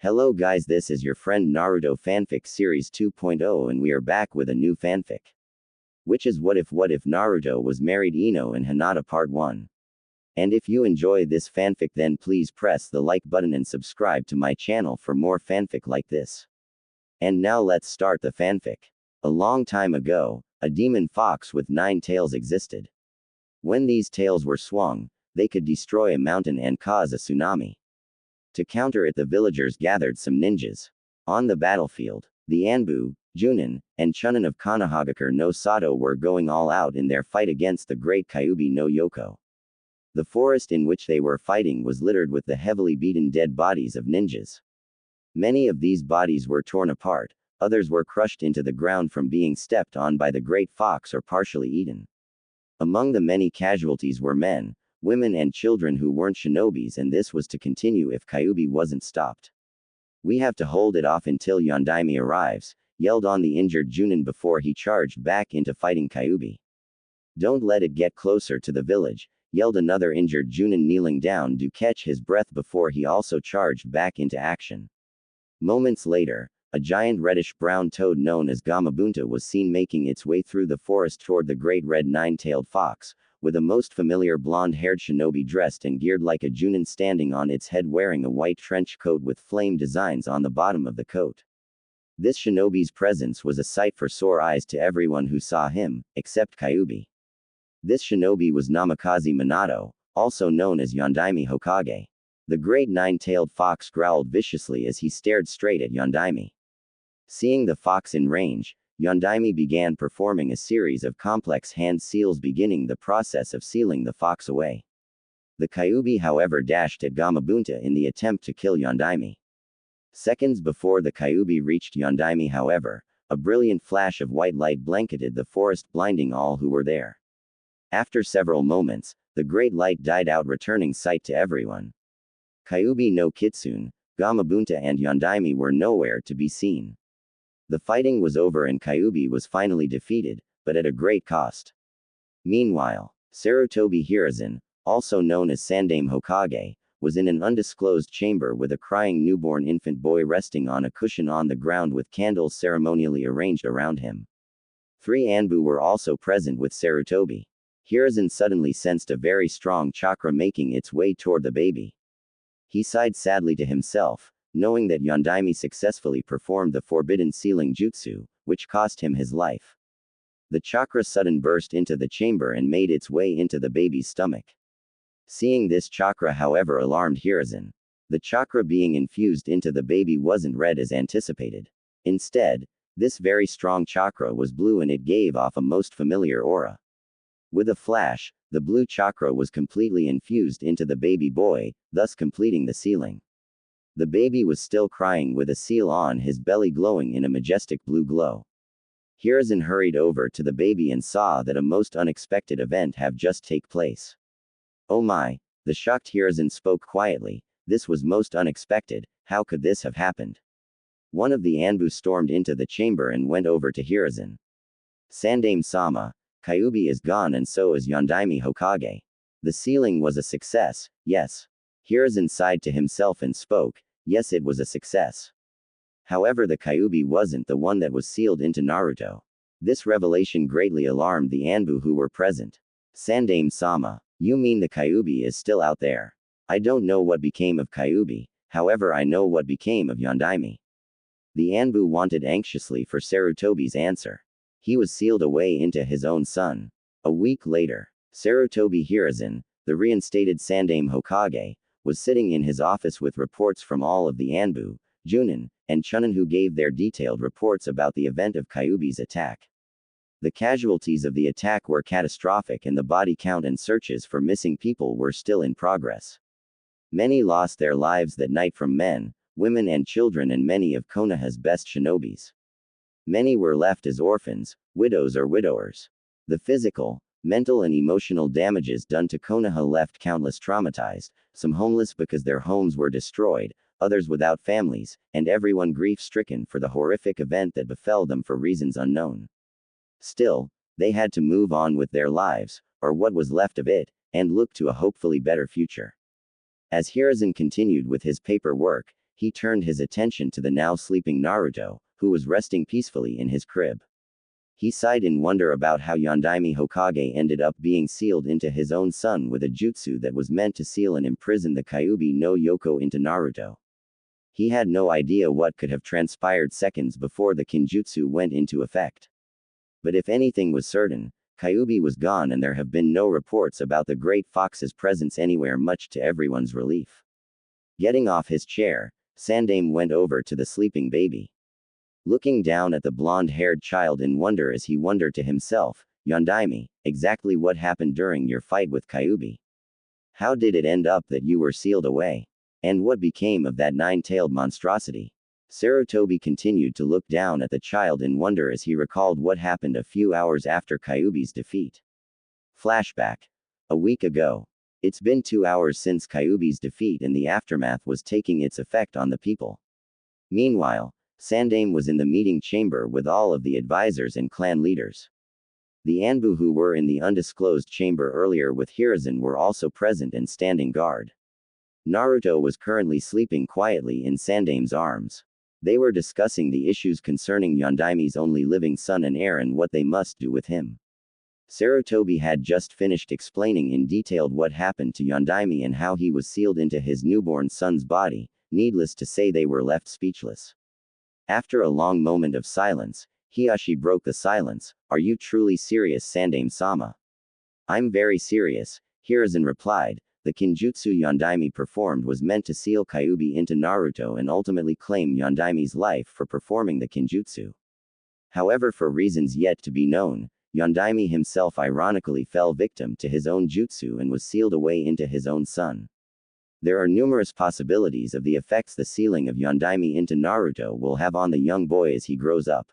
Hello guys, this is your friend Naruto Fanfic Series 2.0 and we are back with a new fanfic. Which is What If Naruto was married Ino and Hinata Part 1. And if you enjoy this fanfic then please press the like button and subscribe to my channel for more fanfic like this. And now let's start the fanfic. A long time ago, a demon fox with 9 tails existed. When these tails were swung, they could destroy a mountain and cause a tsunami. To counter it, the villagers gathered some ninjas. On the battlefield, the Anbu, Junin, and Chunin of Konohagakure no Sato were going all out in their fight against the great Kyuubi no Yoko. The forest in which they were fighting was littered with the heavily beaten dead bodies of ninjas. Many of these bodies were torn apart, others were crushed into the ground from being stepped on by the great fox or partially eaten. Among the many casualties were men, women and children who weren't shinobis, and this was to continue if Kyuubi wasn't stopped. "We have to hold it off until Yondaime arrives," yelled on the injured Junin before he charged back into fighting Kyuubi. "Don't let it get closer to the village," yelled another injured Junin kneeling down to catch his breath before he also charged back into action. Moments later, a giant reddish-brown toad known as Gamabunta was seen making its way through the forest toward the great red nine-tailed fox, with a most familiar blonde-haired shinobi dressed and geared like a Junin standing on its head wearing a white trench coat with flame designs on the bottom of the coat. This shinobi's presence was a sight for sore eyes to everyone who saw him, except Kyuubi. This shinobi was Namikaze Minato, also known as Yondaime Hokage. The great nine-tailed fox growled viciously as he stared straight at Yondaime. Seeing the fox in range, Yondaime began performing a series of complex hand seals, beginning the process of sealing the fox away. The Kyuubi however dashed at Gamabunta in the attempt to kill Yondaime. Seconds before the Kyuubi reached Yondaime however, a brilliant flash of white light blanketed the forest, blinding all who were there. After several moments, the great light died out, returning sight to everyone. Kyuubi no Kitsune, Gamabunta and Yondaime were nowhere to be seen. The fighting was over and Kyuubi was finally defeated, but at a great cost. Meanwhile, Sarutobi Hiruzen, also known as Sandaime Hokage, was in an undisclosed chamber with a crying newborn infant boy resting on a cushion on the ground with candles ceremonially arranged around him. 3 Anbu were also present with Sarutobi. Hiruzen suddenly sensed a very strong chakra making its way toward the baby. He sighed sadly to himself, knowing that Yondaime successfully performed the forbidden sealing jutsu, which cost him his life. The chakra suddenly burst into the chamber and made its way into the baby's stomach. Seeing this chakra however alarmed Hiruzen. The chakra being infused into the baby wasn't red as anticipated. Instead, this very strong chakra was blue and it gave off a most familiar aura. With a flash, the blue chakra was completely infused into the baby boy, thus completing the sealing. The baby was still crying with a seal on his belly glowing in a majestic blue glow. Hiruzen hurried over to the baby and saw that a most unexpected event have just taken place. "Oh my," the shocked Hiruzen spoke quietly, "this was most unexpected, how could this have happened?" One of the Anbu stormed into the chamber and went over to Hiruzen. "Sandaime-sama, Kyuubi is gone and so is Yondaime Hokage. The sealing was a success, yes." Hiruzen sighed to himself and spoke, "Yes, it was a success. However, the Kyuubi wasn't the one that was sealed into Naruto." This revelation greatly alarmed the Anbu who were present. "Sandaime-sama, you mean the Kyuubi is still out there?" "I don't know what became of Kyuubi, however I know what became of Yondaime." The Anbu wanted anxiously for Sarutobi's answer. He was sealed away into his own sun. A week later, Sarutobi Hiruzen, the reinstated Sandaime Hokage, was sitting in his office with reports from all of the Anbu, Junin, and Chunin who gave their detailed reports about the event of Kyuubi's attack. The casualties of the attack were catastrophic and the body count and searches for missing people were still in progress. Many lost their lives that night, from men, women and children, and many of Konoha's best shinobis. Many were left as orphans, widows or widowers. The physical, mental and emotional damages done to Konoha left countless traumatized, some homeless because their homes were destroyed, others without families, and everyone grief-stricken for the horrific event that befell them for reasons unknown. Still, they had to move on with their lives, or what was left of it, and look to a hopefully better future. As Hiruzen continued with his paperwork, he turned his attention to the now sleeping Naruto, who was resting peacefully in his crib. He sighed in wonder about how Yondaime Hokage ended up being sealed into his own son with a jutsu that was meant to seal and imprison the Kyuubi no Yoko into Naruto. He had no idea what could have transpired seconds before the kinjutsu went into effect. But if anything was certain, Kyuubi was gone and there have been no reports about the Great Fox's presence anywhere, much to everyone's relief. Getting off his chair, Sandaime went over to the sleeping baby. Looking down at the blonde-haired child in wonder as he wondered to himself, Yondaime, exactly what happened during your fight with Kyuubi? How did it end up that you were sealed away? And what became of that nine-tailed monstrosity? Sarutobi continued to look down at the child in wonder as he recalled what happened a few hours after Kyuubi's defeat. Flashback. A week ago. It's been 2 hours since Kyuubi's defeat and the aftermath was taking its effect on the people. Meanwhile, Sandaime was in the meeting chamber with all of the advisors and clan leaders. The Anbu who were in the undisclosed chamber earlier with Hiruzen were also present and standing guard. Naruto was currently sleeping quietly in Sandaime's arms. They were discussing the issues concerning Yondaime's only living son and heir and what they must do with him. Sarutobi had just finished explaining in detail what happened to Yondaime and how he was sealed into his newborn son's body. Needless to say, they were left speechless. After a long moment of silence, Hiashi broke the silence. Are you truly serious, Sandaime-sama? I'm very serious, Hiruzen replied. The kinjutsu Yondaime performed was meant to seal Kyuubi into Naruto and ultimately claim Yondaime's life for performing the kinjutsu. However, for reasons yet to be known, Yondaime himself ironically fell victim to his own jutsu and was sealed away into his own son. There are numerous possibilities of the effects the sealing of Yondaime into Naruto will have on the young boy as he grows up.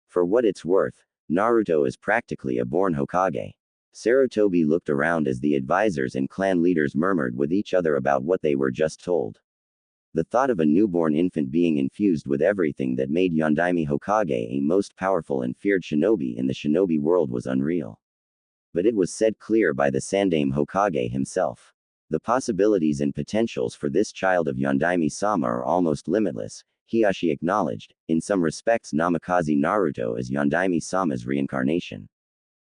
For what it's worth, Naruto is practically a born Hokage. Sarutobi looked around as the advisors and clan leaders murmured with each other about what they were just told. The thought of a newborn infant being infused with everything that made Yondaime Hokage a most powerful and feared shinobi in the shinobi world was unreal. But it was said clear by the Sandaime Hokage himself. The possibilities and potentials for this child of Yondaime-sama are almost limitless, Hiashi acknowledged. In some respects, Namikaze Naruto is Yondaime-sama's reincarnation.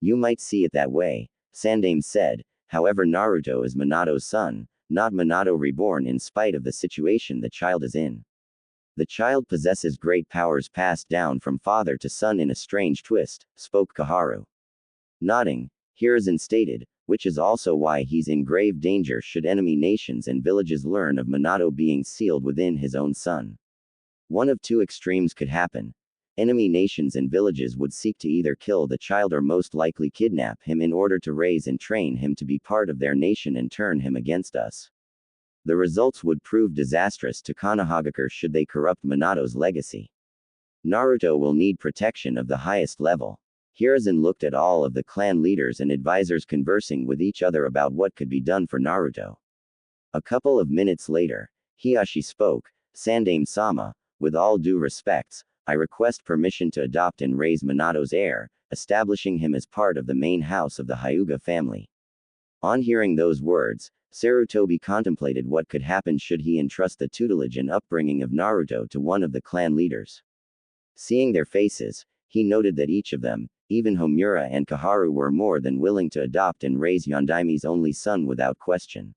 You might see it that way, Sandaime said. However, Naruto is Minato's son, not Minato reborn, in spite of the situation the child is in. The child possesses great powers passed down from father to son in a strange twist, spoke Kaharu. Nodding, Hiruzen stated, which is also why he's in grave danger should enemy nations and villages learn of Minato being sealed within his own son. One of two extremes could happen. Enemy nations and villages would seek to either kill the child or most likely kidnap him in order to raise and train him to be part of their nation and turn him against us. The results would prove disastrous to Konohagakure should they corrupt Minato's legacy. Naruto will need protection of the highest level. Hiruzen looked at all of the clan leaders and advisors conversing with each other about what could be done for Naruto. A couple of minutes later, Hiashi spoke. Sandaime-sama, with all due respects, I request permission to adopt and raise Minato's heir, establishing him as part of the main house of the Hyuga family. On hearing those words, Sarutobi contemplated what could happen should he entrust the tutelage and upbringing of Naruto to one of the clan leaders. Seeing their faces, he noted that each of them, even Homura and Kaharu, were more than willing to adopt and raise Yondaime's only son without question.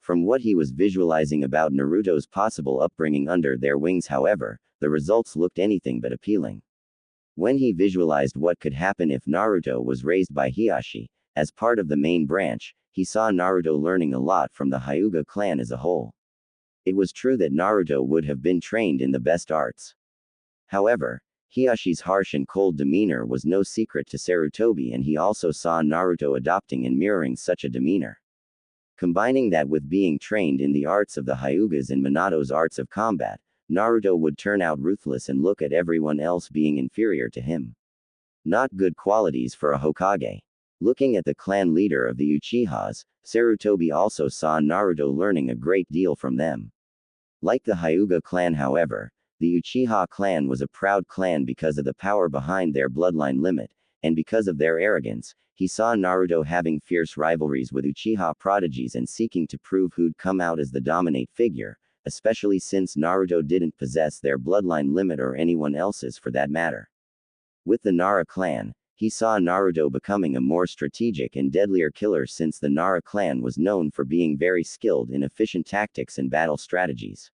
From what he was visualizing about Naruto's possible upbringing under their wings, however, the results looked anything but appealing. When he visualized what could happen if Naruto was raised by Hiashi, as part of the main branch, he saw Naruto learning a lot from the Hyuga clan as a whole. It was true that Naruto would have been trained in the best arts. However, Hiashi's harsh and cold demeanor was no secret to Sarutobi, and he also saw Naruto adopting and mirroring such a demeanor. Combining that with being trained in the arts of the Hyugas and Minato's arts of combat, Naruto would turn out ruthless and look at everyone else being inferior to him. Not good qualities for a Hokage. Looking at the clan leader of the Uchihas, Sarutobi also saw Naruto learning a great deal from them. Like the Hyuga clan, however, the Uchiha clan was a proud clan because of the power behind their bloodline limit, and because of their arrogance. He saw Naruto having fierce rivalries with Uchiha prodigies and seeking to prove who'd come out as the dominant figure, especially since Naruto didn't possess their bloodline limit or anyone else's for that matter. With the Nara clan, he saw Naruto becoming a more strategic and deadlier killer since the Nara clan was known for being very skilled in efficient tactics and battle strategies,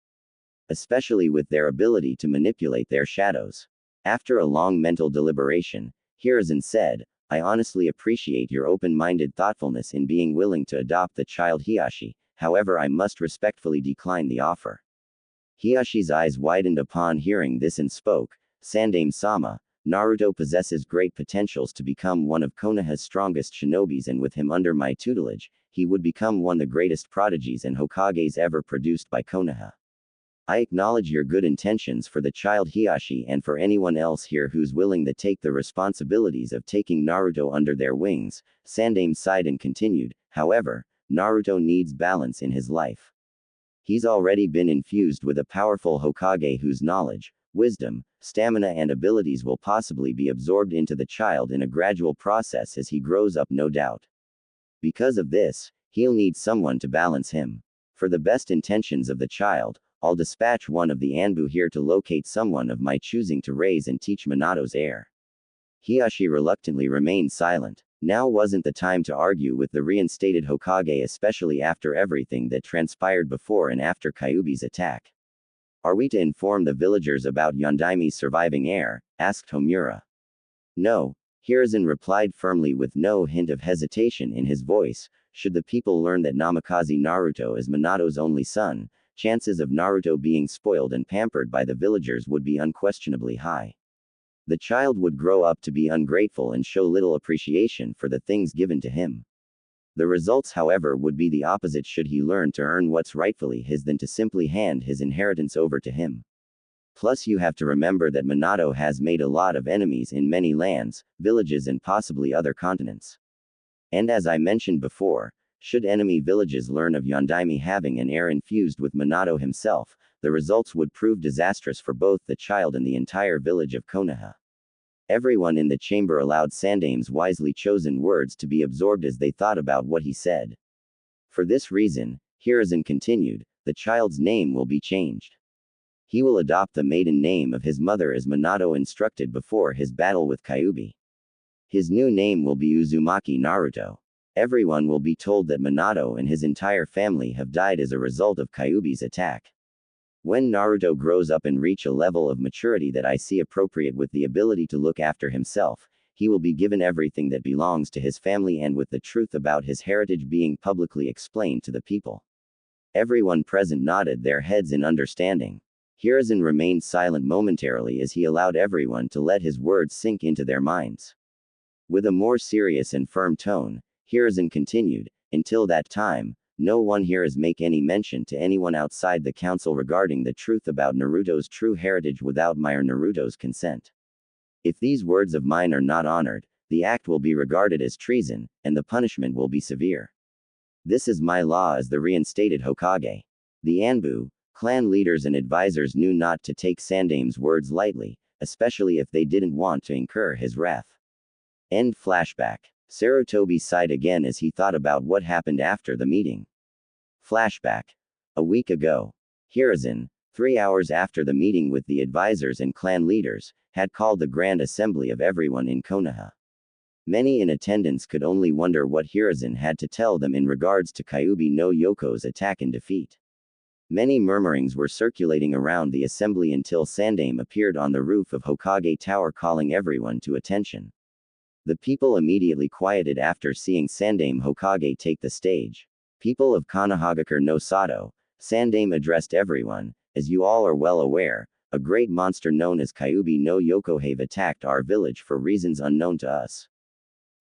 especially with their ability to manipulate their shadows. After a long mental deliberation, Hiruzen said, "I honestly appreciate your open-minded thoughtfulness in being willing to adopt the child Hiashi, however I must respectfully decline the offer." Hiashi's eyes widened upon hearing this and spoke, "Sandaime-sama, Naruto possesses great potentials to become one of Konoha's strongest shinobis, and with him under my tutelage, he would become one of the greatest prodigies and Hokages ever produced by Konoha. I acknowledge your good intentions for the child Hiashi and for anyone else here who's willing to take the responsibilities of taking Naruto under their wings." Sandaime sighed and continued, "However, Naruto needs balance in his life. He's already been infused with a powerful Hokage whose knowledge, wisdom, stamina and abilities will possibly be absorbed into the child in a gradual process as he grows up, no doubt. Because of this, he'll need someone to balance him. For the best intentions of the child, I'll dispatch one of the Anbu here to locate someone of my choosing to raise and teach Minato's heir." Hiashi reluctantly remained silent. Now wasn't the time to argue with the reinstated Hokage, especially after everything that transpired before and after Kyuubi's attack. "Are we to inform the villagers about Yondaime's surviving heir?" asked Homura. "No," Hiruzen replied firmly with no hint of hesitation in his voice. "Should the people learn that Namikaze Naruto is Minato's only son, chances of Naruto being spoiled and pampered by the villagers would be unquestionably high. The child would grow up to be ungrateful and show little appreciation for the things given to him. The results, however, would be the opposite should he learn to earn what's rightfully his than to simply hand his inheritance over to him. Plus you have to remember that Minato has made a lot of enemies in many lands, villages and possibly other continents. And as I mentioned before, should enemy villages learn of Yondaime having an heir infused with Minato himself, the results would prove disastrous for both the child and the entire village of Konoha." Everyone in the chamber allowed Sandaime's wisely chosen words to be absorbed as they thought about what he said. "For this reason," Hiruzen continued, "the child's name will be changed. He will adopt the maiden name of his mother as Minato instructed before his battle with Kyuubi. His new name will be Uzumaki Naruto. Everyone will be told that Minato and his entire family have died as a result of Kyuubi's attack. When Naruto grows up and reach a level of maturity that I see appropriate with the ability to look after himself, he will be given everything that belongs to his family and with the truth about his heritage being publicly explained to the people." Everyone present nodded their heads in understanding. Hiruzen remained silent momentarily as he allowed everyone to let his words sink into their minds. With a more serious and firm tone, Hiruzen continued, "Until that time, no one here is make any mention to anyone outside the council regarding the truth about Naruto's true heritage without my or Naruto's consent. If these words of mine are not honored, the act will be regarded as treason, and the punishment will be severe. This is my law as the reinstated Hokage." The Anbu, clan leaders and advisors knew not to take Sandaime's words lightly, especially if they didn't want to incur his wrath. End flashback. Sarutobi sighed again as he thought about what happened after the meeting. Flashback. A week ago. Hiruzen, 3 hours after the meeting with the advisors and clan leaders, had called the grand assembly of everyone in Konoha. Many in attendance could only wonder what Hiruzen had to tell them in regards to Kyuubi no Yoko's attack and defeat. Many murmurings were circulating around the assembly until Sandaime appeared on the roof of Hokage Tower calling everyone to attention. The people immediately quieted after seeing Sandaime Hokage take the stage. "People of Konohagakure no Sato," Sandaime addressed everyone, "as you all are well aware, a great monster known as Kyuubi no Yoko have attacked our village for reasons unknown to us.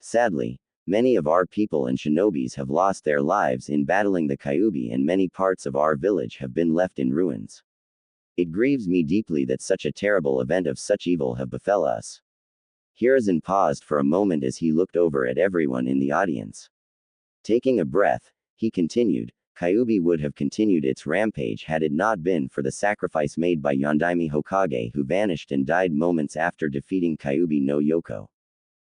Sadly, many of our people and shinobis have lost their lives in battling the Kyuubi and many parts of our village have been left in ruins. It grieves me deeply that such a terrible event of such evil have befell us." Hiruzen paused for a moment as he looked over at everyone in the audience. Taking a breath, he continued, "Kyuubi would have continued its rampage had it not been for the sacrifice made by Yondaime Hokage who vanished and died moments after defeating Kyuubi no Yoko.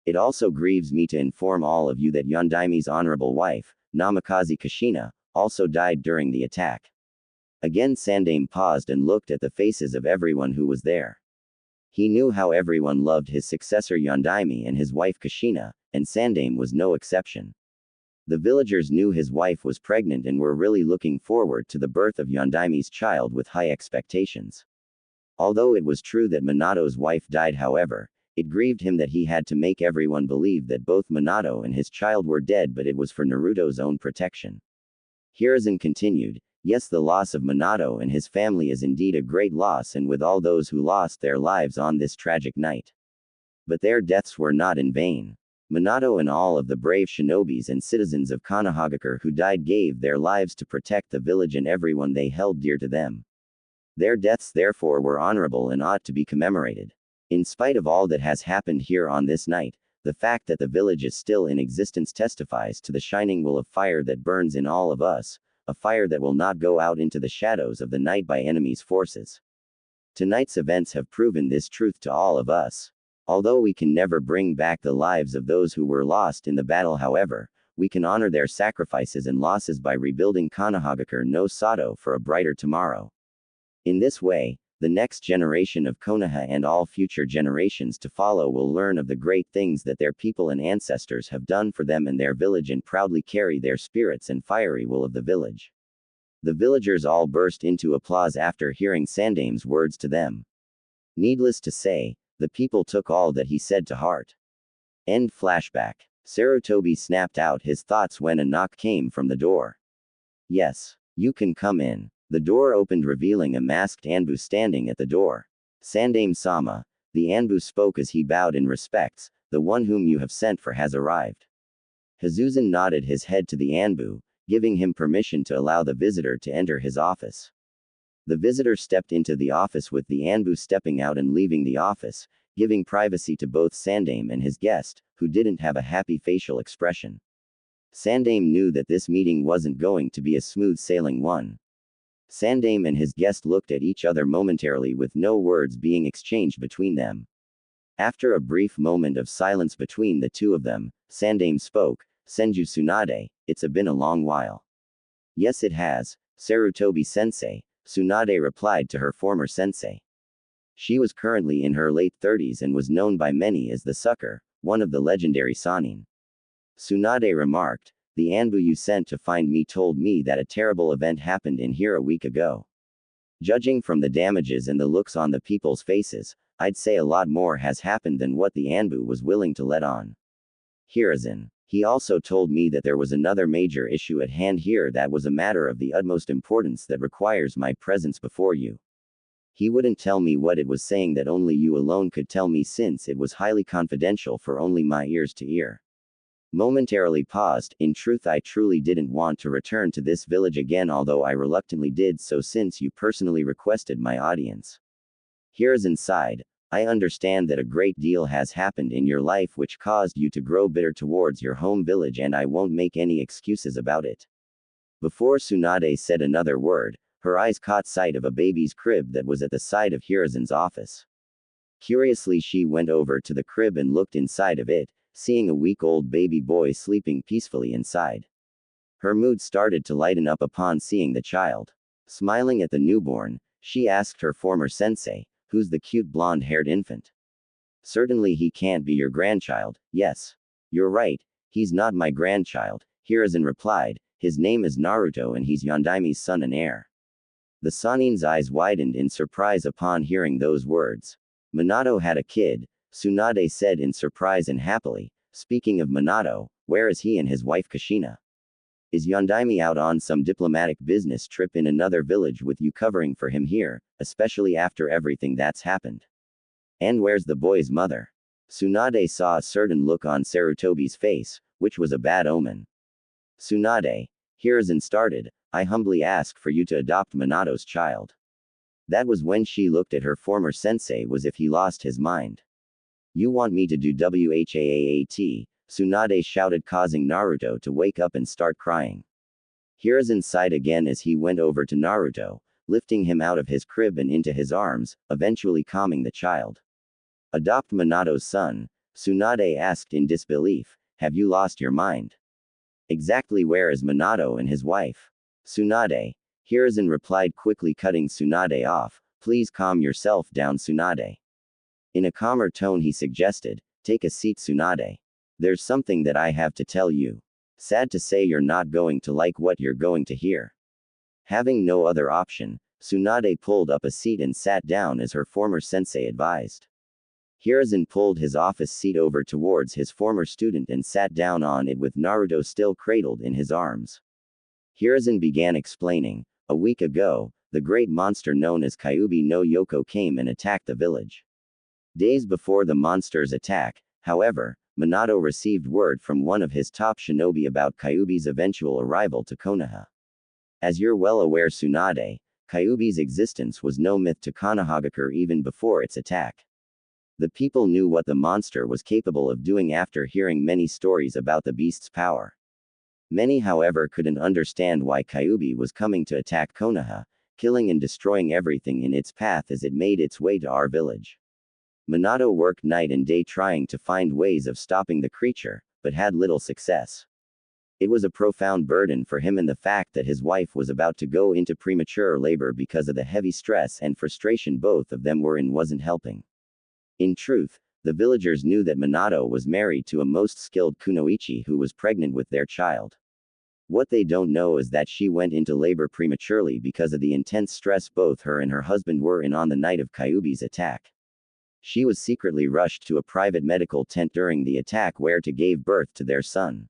It also grieves me to inform all of you that Yondaime's honorable wife, Namikaze Kushina, also died during the attack. Again Sandame paused and looked at the faces of everyone who was there. He knew how everyone loved his successor Yondaime and his wife Kushina, and Sandame was no exception. The villagers knew his wife was pregnant and were really looking forward to the birth of Yondaime's child with high expectations. Although it was true that Minato's wife died, however, it grieved him that he had to make everyone believe that both Minato and his child were dead, but it was for Naruto's own protection. Hiruzen continued, yes, the loss of Minato and his family is indeed a great loss, and with all those who lost their lives on this tragic night. But their deaths were not in vain. Minato and all of the brave shinobis and citizens of Konohagakure who died gave their lives to protect the village and everyone they held dear to them. Their deaths therefore were honorable and ought to be commemorated. In spite of all that has happened here on this night, the fact that the village is still in existence testifies to the shining will of fire that burns in all of us, a fire that will not go out into the shadows of the night by enemy's forces. Tonight's events have proven this truth to all of us. Although we can never bring back the lives of those who were lost in the battle, however, we can honor their sacrifices and losses by rebuilding Konohagakure no Sato for a brighter tomorrow. In this way, the next generation of Konoha and all future generations to follow will learn of the great things that their people and ancestors have done for them and their village and proudly carry their spirits and fiery will of the village. The villagers all burst into applause after hearing Sandame's words to them. Needless to say, the people took all that he said to heart. End flashback. Sarutobi snapped out his thoughts when a knock came from the door. Yes, you can come in. The door opened, revealing a masked Anbu standing at the door. Sandame-sama, the Anbu spoke as he bowed in respects, the one whom you have sent for has arrived. Hizuzen nodded his head to the Anbu, giving him permission to allow the visitor to enter his office. The visitor stepped into the office with the Anbu stepping out and leaving the office, giving privacy to both Sandame and his guest, who didn't have a happy facial expression. Sandame knew that this meeting wasn't going to be a smooth sailing one. Sandame and his guest looked at each other momentarily with no words being exchanged between them. After a brief moment of silence between the two of them, Sandame spoke, Senju Tsunade, it's been a long while. Yes it has, Sarutobi-sensei, Tsunade replied to her former sensei. She was currently in her late 30s and was known by many as the Sucker, one of the legendary Sannin. Tsunade remarked, the Anbu you sent to find me told me that a terrible event happened in here a week ago. Judging from the damages and the looks on the people's faces, I'd say a lot more has happened than what the Anbu was willing to let on. Hiruzen. He also told me that there was another major issue at hand here that was a matter of the utmost importance that requires my presence before you. He wouldn't tell me what it was, saying that only you alone could tell me since it was highly confidential for only my ears to hear. Momentarily paused, in truth I truly didn't want to return to this village again, although I reluctantly did so since you personally requested my audience. Hiruzen sighed, I understand that a great deal has happened in your life which caused you to grow bitter towards your home village, and I won't make any excuses about it. Before Tsunade said another word, her eyes caught sight of a baby's crib that was at the side of Hiruzen's office. Curiously she went over to the crib and looked inside of it, seeing a week-old baby boy sleeping peacefully inside. Her mood started to lighten up upon seeing the child. Smiling at the newborn, she asked her former sensei, who's the cute blonde-haired infant? Certainly he can't be your grandchild. Yes. You're right, he's not my grandchild, Hiruzen replied, his name is Naruto and he's Yondaime's son and heir. The Sannin's eyes widened in surprise upon hearing those words. Minato had a kid, Tsunade said in surprise and happily. Speaking of Minato, where is he and his wife Kushina? Is Yondaime out on some diplomatic business trip in another village with you covering for him here, especially after everything that's happened? And where's the boy's mother? Tsunade saw a certain look on Sarutobi's face, which was a bad omen. Tsunade, Hiruzen started, I humbly ask for you to adopt Minato's child. That was when she looked at her former sensei as if he lost his mind. You want me to do WHAAAT? Tsunade shouted, causing Naruto to wake up and start crying. Hiruzen sighed again as he went over to Naruto, lifting him out of his crib and into his arms, eventually calming the child. Adopt Minato's son? Tsunade asked in disbelief, have you lost your mind? Exactly where is Minato and his wife? Tsunade. Hiruzen replied, quickly cutting Tsunade off. Please calm yourself down, Tsunade. In a calmer tone he suggested, take a seat, Tsunade. There's something that I have to tell you. Sad to say you're not going to like what you're going to hear. Having no other option, Tsunade pulled up a seat and sat down as her former sensei advised. Hiruzen pulled his office seat over towards his former student and sat down on it with Naruto still cradled in his arms. Hiruzen began explaining, a week ago, the great monster known as Kyuubi no Yoko came and attacked the village. Days before the monster's attack, however, Minato received word from one of his top shinobi about Kyuubi's eventual arrival to Konoha. As you're well aware, Tsunade, Kyuubi's existence was no myth to Konohagakure even before its attack. The people knew what the monster was capable of doing after hearing many stories about the beast's power. Many, however, couldn't understand why Kyuubi was coming to attack Konoha, killing and destroying everything in its path as it made its way to our village. Minato worked night and day trying to find ways of stopping the creature, but had little success. It was a profound burden for him, and the fact that his wife was about to go into premature labor because of the heavy stress and frustration both of them were in wasn't helping. In truth, the villagers knew that Minato was married to a most skilled kunoichi who was pregnant with their child. What they don't know is that she went into labor prematurely because of the intense stress both her and her husband were in on the night of Kyuubi's attack. She was secretly rushed to a private medical tent during the attack where to gave birth to their son.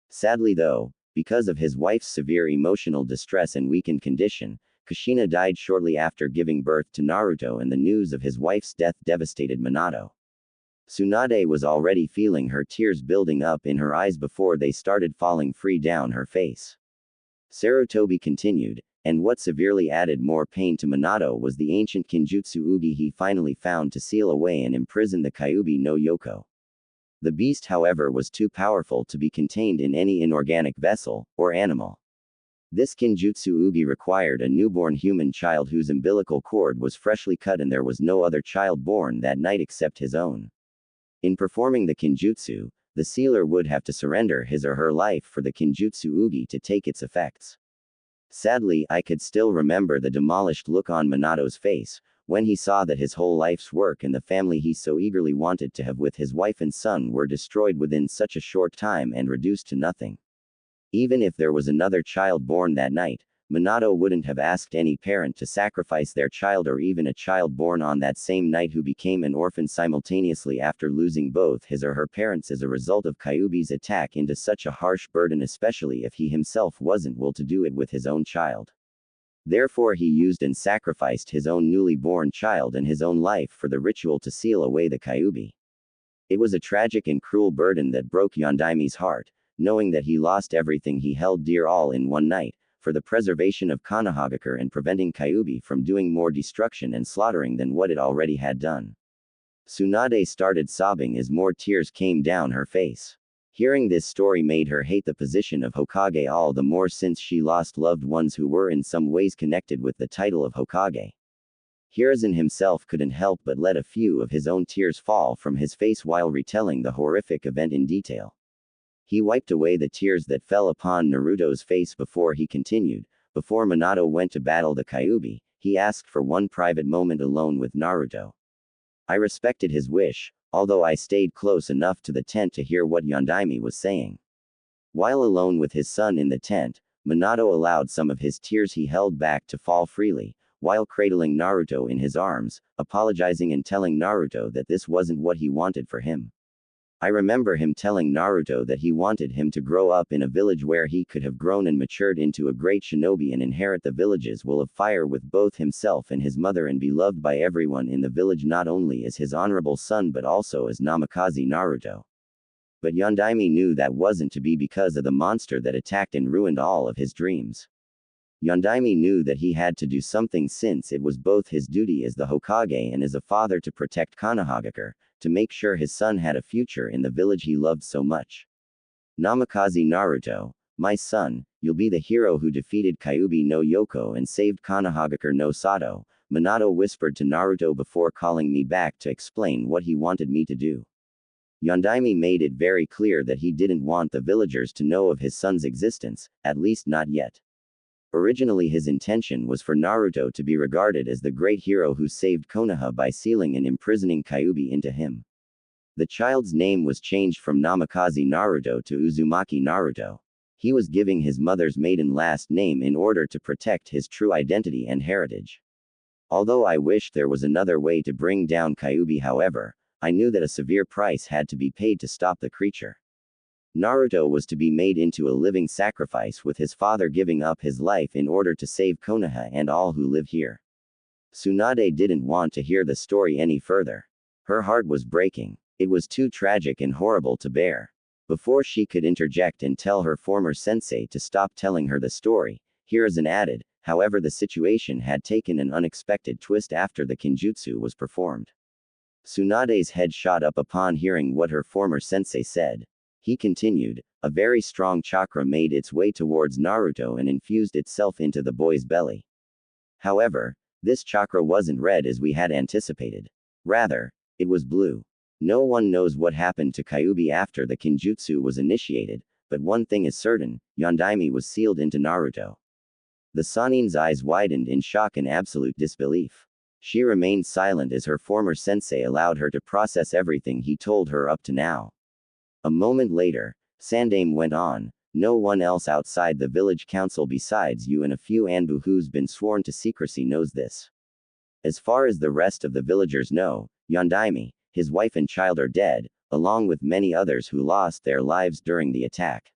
Sadly though, because of his wife's severe emotional distress and weakened condition, Kushina died shortly after giving birth to Naruto, and the news of his wife's death devastated Minato. Tsunade was already feeling her tears building up in her eyes before they started falling free down her face. Sarutobi continued, and what severely added more pain to Minato was the ancient Kinjutsu Ugi he finally found to seal away and imprison the Kyuubi no Yoko. The beast, however, was too powerful to be contained in any inorganic vessel, or animal. This Kinjutsu Ugi required a newborn human child whose umbilical cord was freshly cut, and there was no other child born that night except his own. In performing the Kinjutsu, the sealer would have to surrender his or her life for the Kinjutsu Ugi to take its effects. Sadly, I could still remember the demolished look on Minato's face, when he saw that his whole life's work and the family he so eagerly wanted to have with his wife and son were destroyed within such a short time and reduced to nothing. Even if there was another child born that night, Minato wouldn't have asked any parent to sacrifice their child, or even a child born on that same night who became an orphan simultaneously after losing both his or her parents as a result of Kyuubi's attack, into such a harsh burden, especially if he himself wasn't willing to do it with his own child. Therefore he used and sacrificed his own newly born child and his own life for the ritual to seal away the Kyuubi. It was a tragic and cruel burden that broke Yondaimi's heart, knowing that he lost everything he held dear all in one night, for the preservation of Konohagakure and preventing Kyuubi from doing more destruction and slaughtering than what it already had done. Tsunade started sobbing as more tears came down her face. Hearing this story made her hate the position of Hokage all the more, since she lost loved ones who were in some ways connected with the title of Hokage. Hiruzen himself couldn't help but let a few of his own tears fall from his face while retelling the horrific event in detail. He wiped away the tears that fell upon Naruto's face before he continued. Before Minato went to battle the Kyuubi, he asked for one private moment alone with Naruto. I respected his wish, although I stayed close enough to the tent to hear what Yondaime was saying. While alone with his son in the tent, Minato allowed some of his tears he held back to fall freely, while cradling Naruto in his arms, apologizing and telling Naruto that this wasn't what he wanted for him. I remember him telling Naruto that he wanted him to grow up in a village where he could have grown and matured into a great shinobi and inherit the village's will of fire with both himself and his mother, and be loved by everyone in the village, not only as his honorable son but also as Namikaze Naruto. But Yondaime knew that wasn't to be because of the monster that attacked and ruined all of his dreams. Yondaime knew that he had to do something, since it was both his duty as the Hokage and as a father to protect Konohagakure, to make sure his son had a future in the village he loved so much. Namikaze Naruto, my son, you'll be the hero who defeated Kyuubi no Yoko and saved Konohagakure no Sato, Minato whispered to Naruto before calling me back to explain what he wanted me to do. Yondaime made it very clear that he didn't want the villagers to know of his son's existence, at least not yet. Originally his intention was for Naruto to be regarded as the great hero who saved Konoha by sealing and imprisoning Kyuubi into him. The child's name was changed from Namikaze Naruto to Uzumaki Naruto. He was giving his mother's maiden last name in order to protect his true identity and heritage. Although I wished there was another way to bring down Kyuubi, however, I knew that a severe price had to be paid to stop the creature. Naruto was to be made into a living sacrifice, with his father giving up his life in order to save Konoha and all who live here. Tsunade didn't want to hear the story any further. Her heart was breaking. It was too tragic and horrible to bear. Before she could interject and tell her former sensei to stop telling her the story, Hiruzen added, however, the situation had taken an unexpected twist after the Kinjutsu was performed. Tsunade's head shot up upon hearing what her former sensei said. He continued, a very strong chakra made its way towards Naruto and infused itself into the boy's belly. However, this chakra wasn't red as we had anticipated. Rather, it was blue. No one knows what happened to Kyuubi after the Kinjutsu was initiated, but one thing is certain, Yondaime was sealed into Naruto. The Sanin's eyes widened in shock and absolute disbelief. She remained silent as her former sensei allowed her to process everything he told her up to now. A moment later, Sandaime went on, no one else outside the village council besides you and a few Anbu who's been sworn to secrecy knows this. As far as the rest of the villagers know, Yondaime, his wife and child are dead, along with many others who lost their lives during the attack.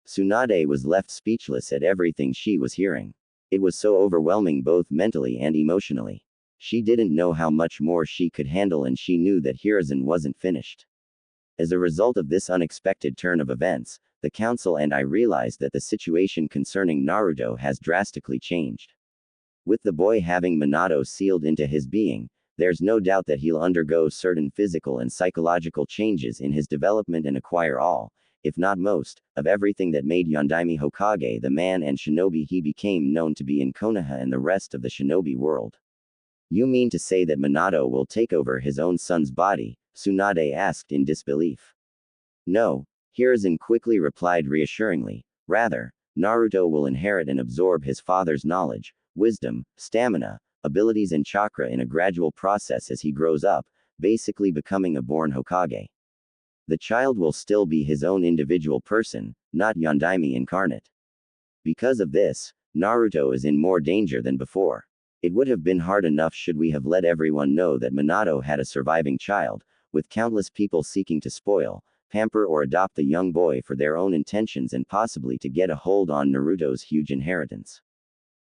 Tsunade was left speechless at everything she was hearing. It was so overwhelming both mentally and emotionally. She didn't know how much more she could handle, and she knew that Hiruzen wasn't finished. As a result of this unexpected turn of events, the council and I realized that the situation concerning Naruto has drastically changed. With the boy having Minato sealed into his being, there's no doubt that he'll undergo certain physical and psychological changes in his development and acquire all, if not most, of everything that made Yondaime Hokage the man and shinobi he became known to be in Konoha and the rest of the shinobi world. You mean to say that Minato will take over his own son's body? Tsunade asked in disbelief. No, Hiruzen quickly replied reassuringly. Rather, Naruto will inherit and absorb his father's knowledge, wisdom, stamina, abilities and chakra in a gradual process as he grows up, basically becoming a born Hokage. The child will still be his own individual person, not Yondaime incarnate. Because of this, Naruto is in more danger than before. It would have been hard enough should we have let everyone know that Minato had a surviving child, with countless people seeking to spoil, pamper or adopt the young boy for their own intentions and possibly to get a hold on Naruto's huge inheritance.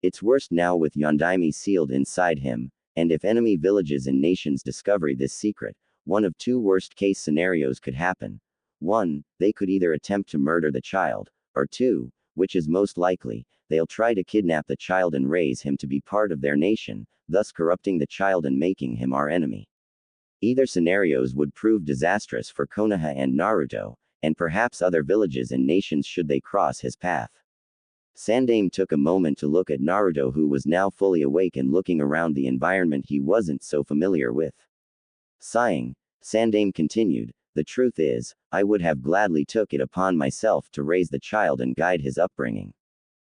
It's worse now with Yondaime sealed inside him, and if enemy villages and nations discover this secret, one of two worst-case scenarios could happen. 1, they could either attempt to murder the child, or 2, which is most likely, they'll try to kidnap the child and raise him to be part of their nation, thus corrupting the child and making him our enemy. Either scenarios would prove disastrous for Konoha and Naruto, and perhaps other villages and nations should they cross his path. Sandaime took a moment to look at Naruto, who was now fully awake and looking around the environment he wasn't so familiar with. Sighing, Sandaime continued, the truth is, I would have gladly took it upon myself to raise the child and guide his upbringing.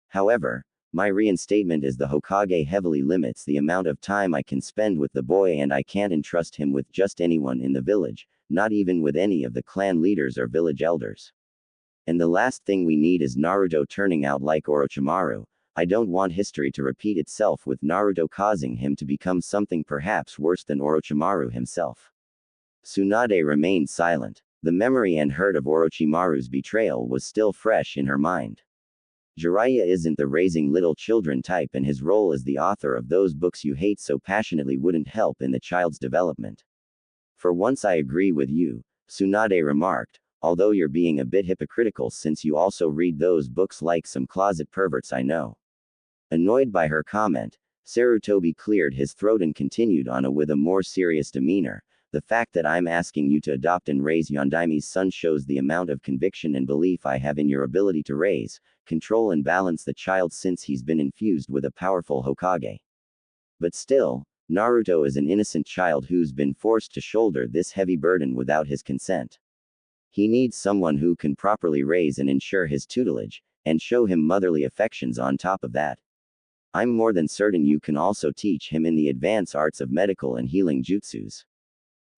However, my reinstatement as the Hokage heavily limits the amount of time I can spend with the boy, and I can't entrust him with just anyone in the village, not even with any of the clan leaders or village elders. And the last thing we need is Naruto turning out like Orochimaru. I don't want history to repeat itself with Naruto causing him to become something perhaps worse than Orochimaru himself. Tsunade remained silent. The memory and hurt of Orochimaru's betrayal was still fresh in her mind. Jiraiya isn't the raising little children type, and his role as the author of those books you hate so passionately wouldn't help in the child's development. For once I agree with you, Tsunade remarked, although you're being a bit hypocritical since you also read those books like some closet perverts I know. Annoyed by her comment, Sarutobi cleared his throat and continued on with a more serious demeanor. The fact that I'm asking you to adopt and raise Yondaime's son shows the amount of conviction and belief I have in your ability to raise, control and balance the child since he's been infused with a powerful Hokage. But still, Naruto is an innocent child who's been forced to shoulder this heavy burden without his consent. He needs someone who can properly raise and ensure his tutelage, and show him motherly affections on top of that. I'm more than certain you can also teach him in the advanced arts of medical and healing jutsus.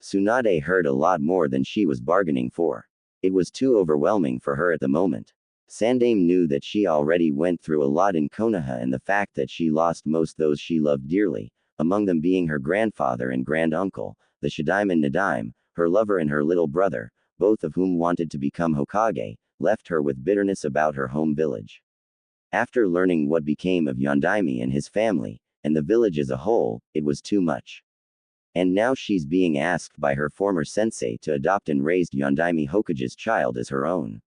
Tsunade heard a lot more than she was bargaining for. It was too overwhelming for her at the moment. Sandaime knew that she already went through a lot in Konoha, and the fact that she lost most those she loved dearly, among them being her grandfather and granduncle, the Shadaime and Nadaime, her lover and her little brother, both of whom wanted to become Hokage, left her with bitterness about her home village. After learning what became of Yondaime and his family, and the village as a whole, it was too much. And now she's being asked by her former sensei to adopt and raise Yondaime Hokage's child as her own.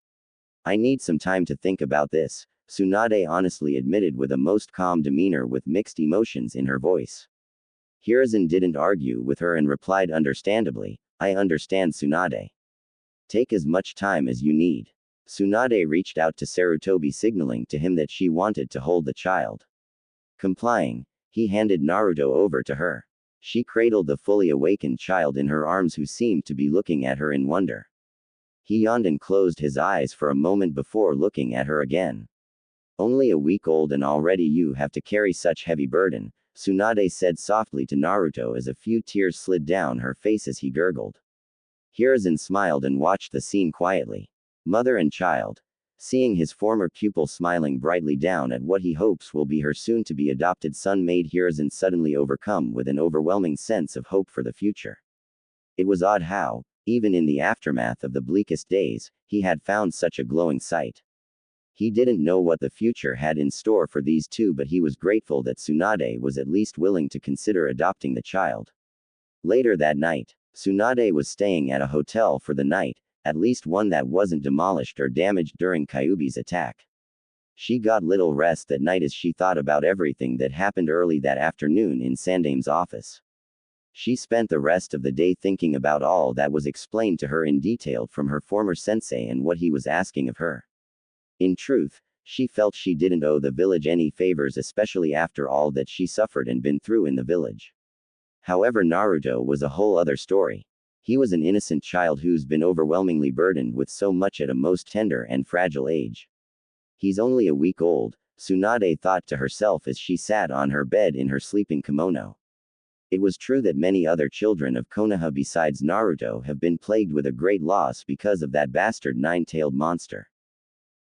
I need some time to think about this, Tsunade honestly admitted with a most calm demeanor with mixed emotions in her voice. Hiruzen didn't argue with her and replied understandably, I understand Tsunade. Take as much time as you need. Tsunade reached out to Sarutobi, signaling to him that she wanted to hold the child. Complying, he handed Naruto over to her. She cradled the fully awakened child in her arms, who seemed to be looking at her in wonder. He yawned and closed his eyes for a moment before looking at her again. Only a week old and already you have to carry such heavy burden, Tsunade said softly to Naruto as a few tears slid down her face as he gurgled. Hiruzen smiled and watched the scene quietly. Mother and child. Seeing his former pupil smiling brightly down at what he hopes will be her soon-to-be adopted son made Hiruzen suddenly overcome with an overwhelming sense of hope for the future. It was odd how, even in the aftermath of the bleakest days, he had found such a glowing sight. He didn't know what the future had in store for these two, but he was grateful that Tsunade was at least willing to consider adopting the child. Later that night, Tsunade was staying at a hotel for the night, at least one that wasn't demolished or damaged during Kyuubi's attack. She got little rest that night as she thought about everything that happened early that afternoon in Sandaime's office. She spent the rest of the day thinking about all that was explained to her in detail from her former sensei and what he was asking of her. In truth, she felt she didn't owe the village any favors, especially after all that she suffered and been through in the village. However, Naruto was a whole other story. He was an innocent child who's been overwhelmingly burdened with so much at a most tender and fragile age. He's only a week old, Tsunade thought to herself as she sat on her bed in her sleeping kimono. It was true that many other children of Konoha besides Naruto have been plagued with a great loss because of that bastard nine-tailed monster.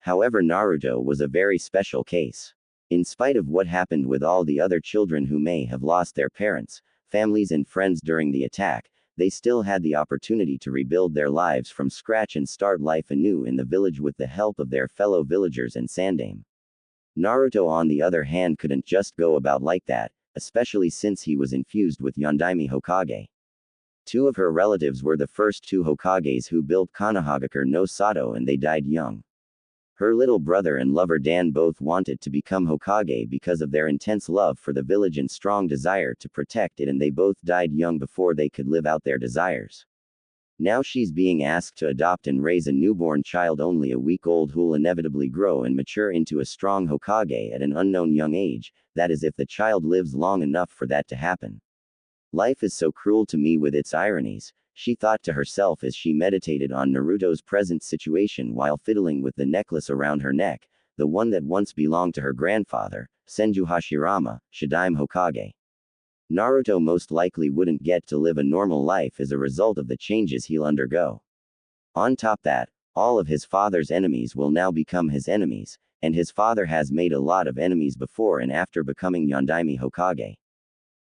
However, Naruto was a very special case. In spite of what happened with all the other children who may have lost their parents, families and friends during the attack, they still had the opportunity to rebuild their lives from scratch and start life anew in the village with the help of their fellow villagers and Sandaime. Naruto, on the other hand, couldn't just go about like that, especially since he was infused with Yondaime Hokage. Two of her relatives were the first two Hokages who built Konohagakure no Sato, and they died young. Her little brother and lover Dan both wanted to become Hokage because of their intense love for the village and strong desire to protect it, and they both died young before they could live out their desires. Now she's being asked to adopt and raise a newborn child only a week old who'll inevitably grow and mature into a strong Hokage at an unknown young age, that is if the child lives long enough for that to happen. Life is so cruel to me with its ironies, she thought to herself as she meditated on Naruto's present situation while fiddling with the necklace around her neck, the one that once belonged to her grandfather, Senju Hashirama, Shadaime Hokage. Naruto most likely wouldn't get to live a normal life as a result of the changes he'll undergo. On top that, all of his father's enemies will now become his enemies, and his father has made a lot of enemies before and after becoming Yondaime Hokage.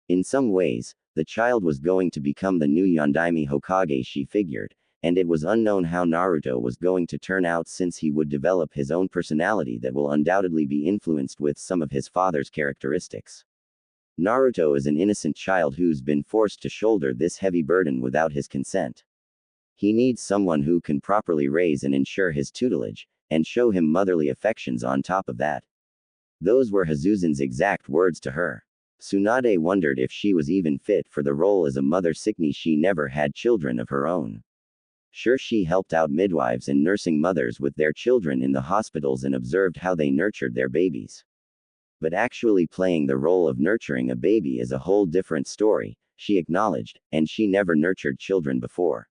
In some ways, the child was going to become the new Yondaime Hokage, she figured, and it was unknown how Naruto was going to turn out, since he would develop his own personality that will undoubtedly be influenced with some of his father's characteristics. Naruto is an innocent child who's been forced to shoulder this heavy burden without his consent. He needs someone who can properly raise and ensure his tutelage, and show him motherly affections on top of that. Those were Hizuzen's exact words to her. Tsunade wondered if she was even fit for the role as a mother, sickness she never had children of her own. Sure, she helped out midwives and nursing mothers with their children in the hospitals and observed how they nurtured their babies. But actually playing the role of nurturing a baby is a whole different story, she acknowledged, and she never nurtured children before.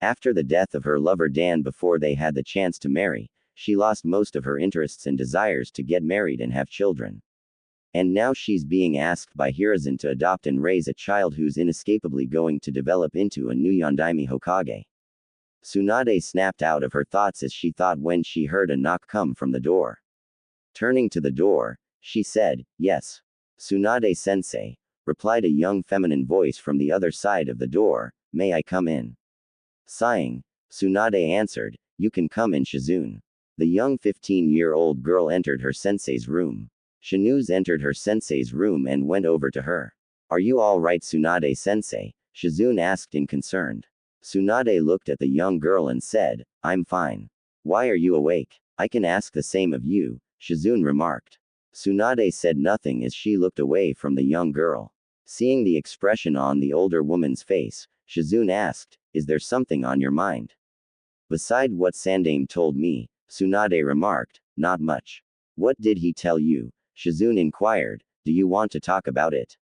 After the death of her lover Dan before they had the chance to marry, she lost most of her interests and desires to get married and have children. And now she's being asked by Hiruzen to adopt and raise a child who's inescapably going to develop into a new Yondaime Hokage. Tsunade snapped out of her thoughts as she thought when she heard a knock come from the door. Turning to the door, she said, "Yes. Tsunade-sensei," replied a young feminine voice from the other side of the door, "May I come in?" Sighing, Tsunade answered, "You can come in, Shizune." The young 15-year-old girl entered her sensei's room. Shinuz entered her sensei's room and went over to her. "Are you all right, Tsunade-sensei?" Shizune asked in concern. Tsunade looked at the young girl and said, "I'm fine. Why are you awake? I can ask the same of you," Shizune remarked. Tsunade said nothing as she looked away from the young girl. Seeing the expression on the older woman's face, Shizune asked, "Is there something on your mind?" "Beside what Sandaime told me," Tsunade remarked, "not much." "What did he tell you?" Shizune inquired. "Do you want to talk about it?"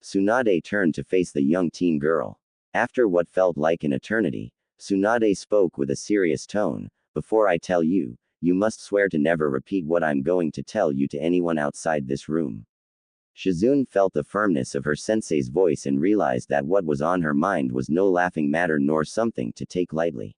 Tsunade turned to face the young teen girl. After what felt like an eternity, Tsunade spoke with a serious tone. "Before I tell you, you must swear to never repeat what I'm going to tell you to anyone outside this room." Shizune felt the firmness of her sensei's voice and realized that what was on her mind was no laughing matter nor something to take lightly.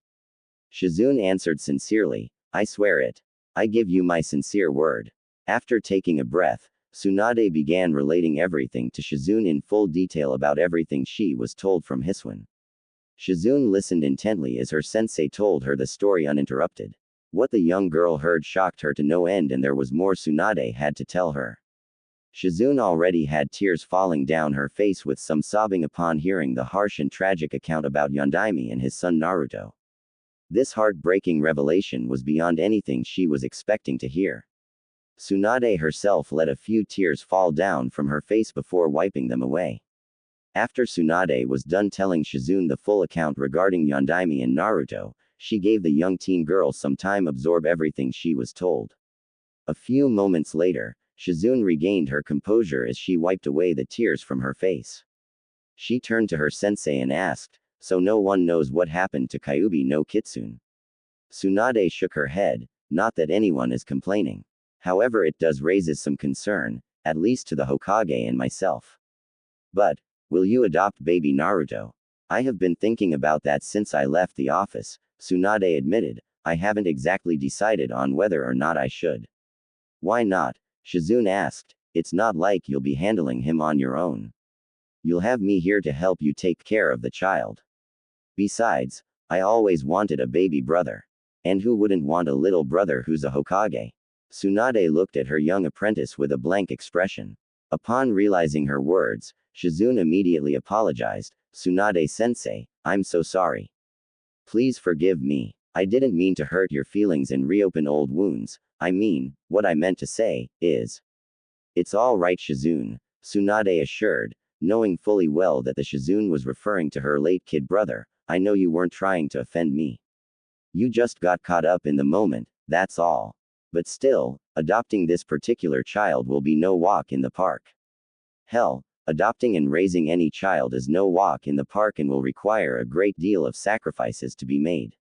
Shizune answered sincerely, "I swear it. I give you my sincere word." After taking a breath, Tsunade began relating everything to Shizune in full detail about everything she was told from Hiswan. Shizune listened intently as her sensei told her the story uninterrupted. What the young girl heard shocked her to no end, and there was more Tsunade had to tell her. Shizune already had tears falling down her face with some sobbing upon hearing the harsh and tragic account about Yondaime and his son Naruto. This heartbreaking revelation was beyond anything she was expecting to hear. Tsunade herself let a few tears fall down from her face before wiping them away. After Tsunade was done telling Shizune the full account regarding Yondaime and Naruto, she gave the young teen girl some time to absorb everything she was told. A few moments later, Shizune regained her composure as she wiped away the tears from her face. She turned to her sensei and asked, "So no one knows what happened to Kyuubi no Kitsune?" Tsunade shook her head. "Not that anyone is complaining. However, it does raises some concern, at least to the Hokage and myself." "But, will you adopt baby Naruto?" "I have been thinking about that since I left the office," Tsunade admitted. "I haven't exactly decided on whether or not I should." "Why not?" Shizune asked. "It's not like you'll be handling him on your own. You'll have me here to help you take care of the child. Besides, I always wanted a baby brother. And who wouldn't want a little brother who's a Hokage?" Tsunade looked at her young apprentice with a blank expression. Upon realizing her words, Shizune immediately apologized. "Tsunade-sensei, I'm so sorry. Please forgive me. I didn't mean to hurt your feelings and reopen old wounds. I mean, what I meant to say is..." "It's all right, Shizune," Tsunade assured, knowing fully well that the Shizune was referring to her late kid brother. "I know you weren't trying to offend me. You just got caught up in the moment, that's all. But still, adopting this particular child will be no walk in the park. Hell, adopting and raising any child is no walk in the park and will require a great deal of sacrifices to be made."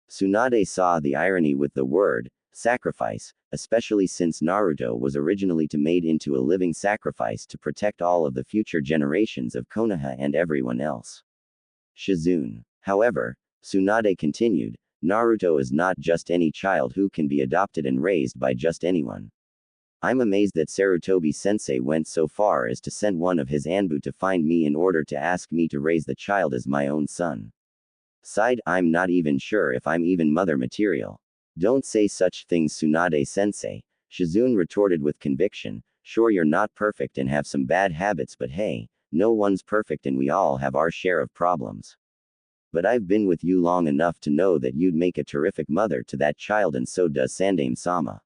Tsunade saw the irony with the word sacrifice, especially since Naruto was originally made into a living sacrifice to protect all of the future generations of Konoha and everyone else. Shizune. However, Tsunade continued, "Naruto is not just any child who can be adopted and raised by just anyone. I'm amazed that Sarutobi-sensei went so far as to send one of his Anbu to find me in order to ask me to raise the child as my own son. Sighed, I'm not even sure if I'm even mother material." "Don't say such things, Tsunade-sensei," Shizune retorted with conviction. "Sure, you're not perfect and have some bad habits, but hey, no one's perfect and we all have our share of problems. But I've been with you long enough to know that you'd make a terrific mother to that child, and so does Sandaime-sama.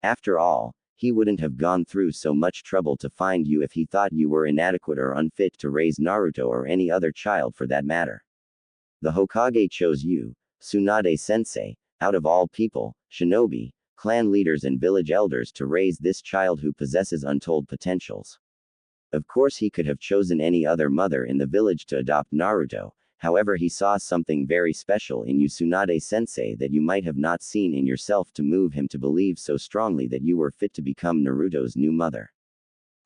After all, he wouldn't have gone through so much trouble to find you if he thought you were inadequate or unfit to raise Naruto or any other child for that matter. The Hokage chose you, Tsunade-sensei, out of all people, shinobi, clan leaders and village elders, to raise this child who possesses untold potentials. Of course he could have chosen any other mother in the village to adopt Naruto, However, he saw something very special in you, Tsunade-sensei, that you might have not seen in yourself to move him to believe so strongly that you were fit to become Naruto's new mother.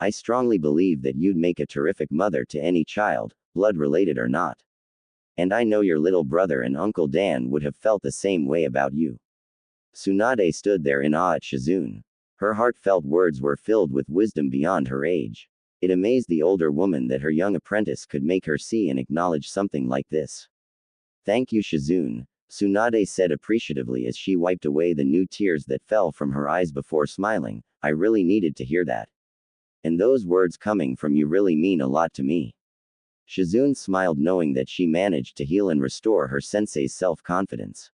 I strongly believe that you'd make a terrific mother to any child, blood-related or not. And I know your little brother and Uncle Dan would have felt the same way about you. Tsunade stood there in awe at Shizune. Her heartfelt words were filled with wisdom beyond her age. It amazed the older woman that her young apprentice could make her see and acknowledge something like this. Thank you, Shizune, Tsunade said appreciatively as she wiped away the new tears that fell from her eyes before smiling. I really needed to hear that. And those words coming from you really mean a lot to me. Shizune smiled, knowing that she managed to heal and restore her sensei's self-confidence.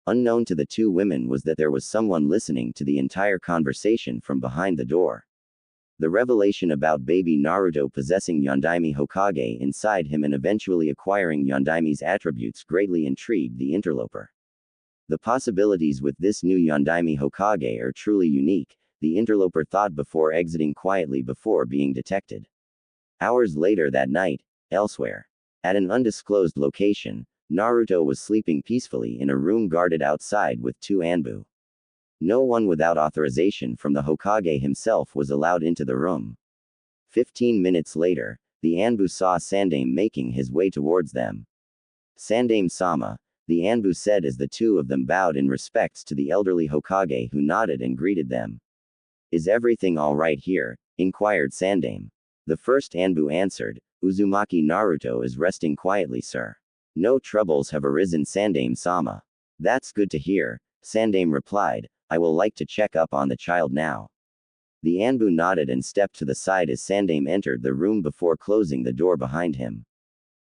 Unknown to the two women was that there was someone listening to the entire conversation from behind the door. The revelation about baby Naruto possessing Yondaime Hokage inside him and eventually acquiring Yondaime's attributes greatly intrigued the interloper. The possibilities with this new Yondaime Hokage are truly unique, the interloper thought before exiting quietly before being detected. Hours later that night, elsewhere. At an undisclosed location, Naruto was sleeping peacefully in a room guarded outside with two Anbu. No one without authorization from the Hokage himself was allowed into the room. 15 minutes later, the Anbu saw Sandaime making his way towards them. Sandaime-sama, the Anbu said as the two of them bowed in respects to the elderly Hokage, who nodded and greeted them. Is everything all right here? Inquired Sandaime. The first Anbu answered, Uzumaki Naruto is resting quietly, sir. No troubles have arisen, Sandaime-sama. That's good to hear, Sandaime replied. I will like to check up on the child now. The Anbu nodded and stepped to the side as Sandaime entered the room before closing the door behind him.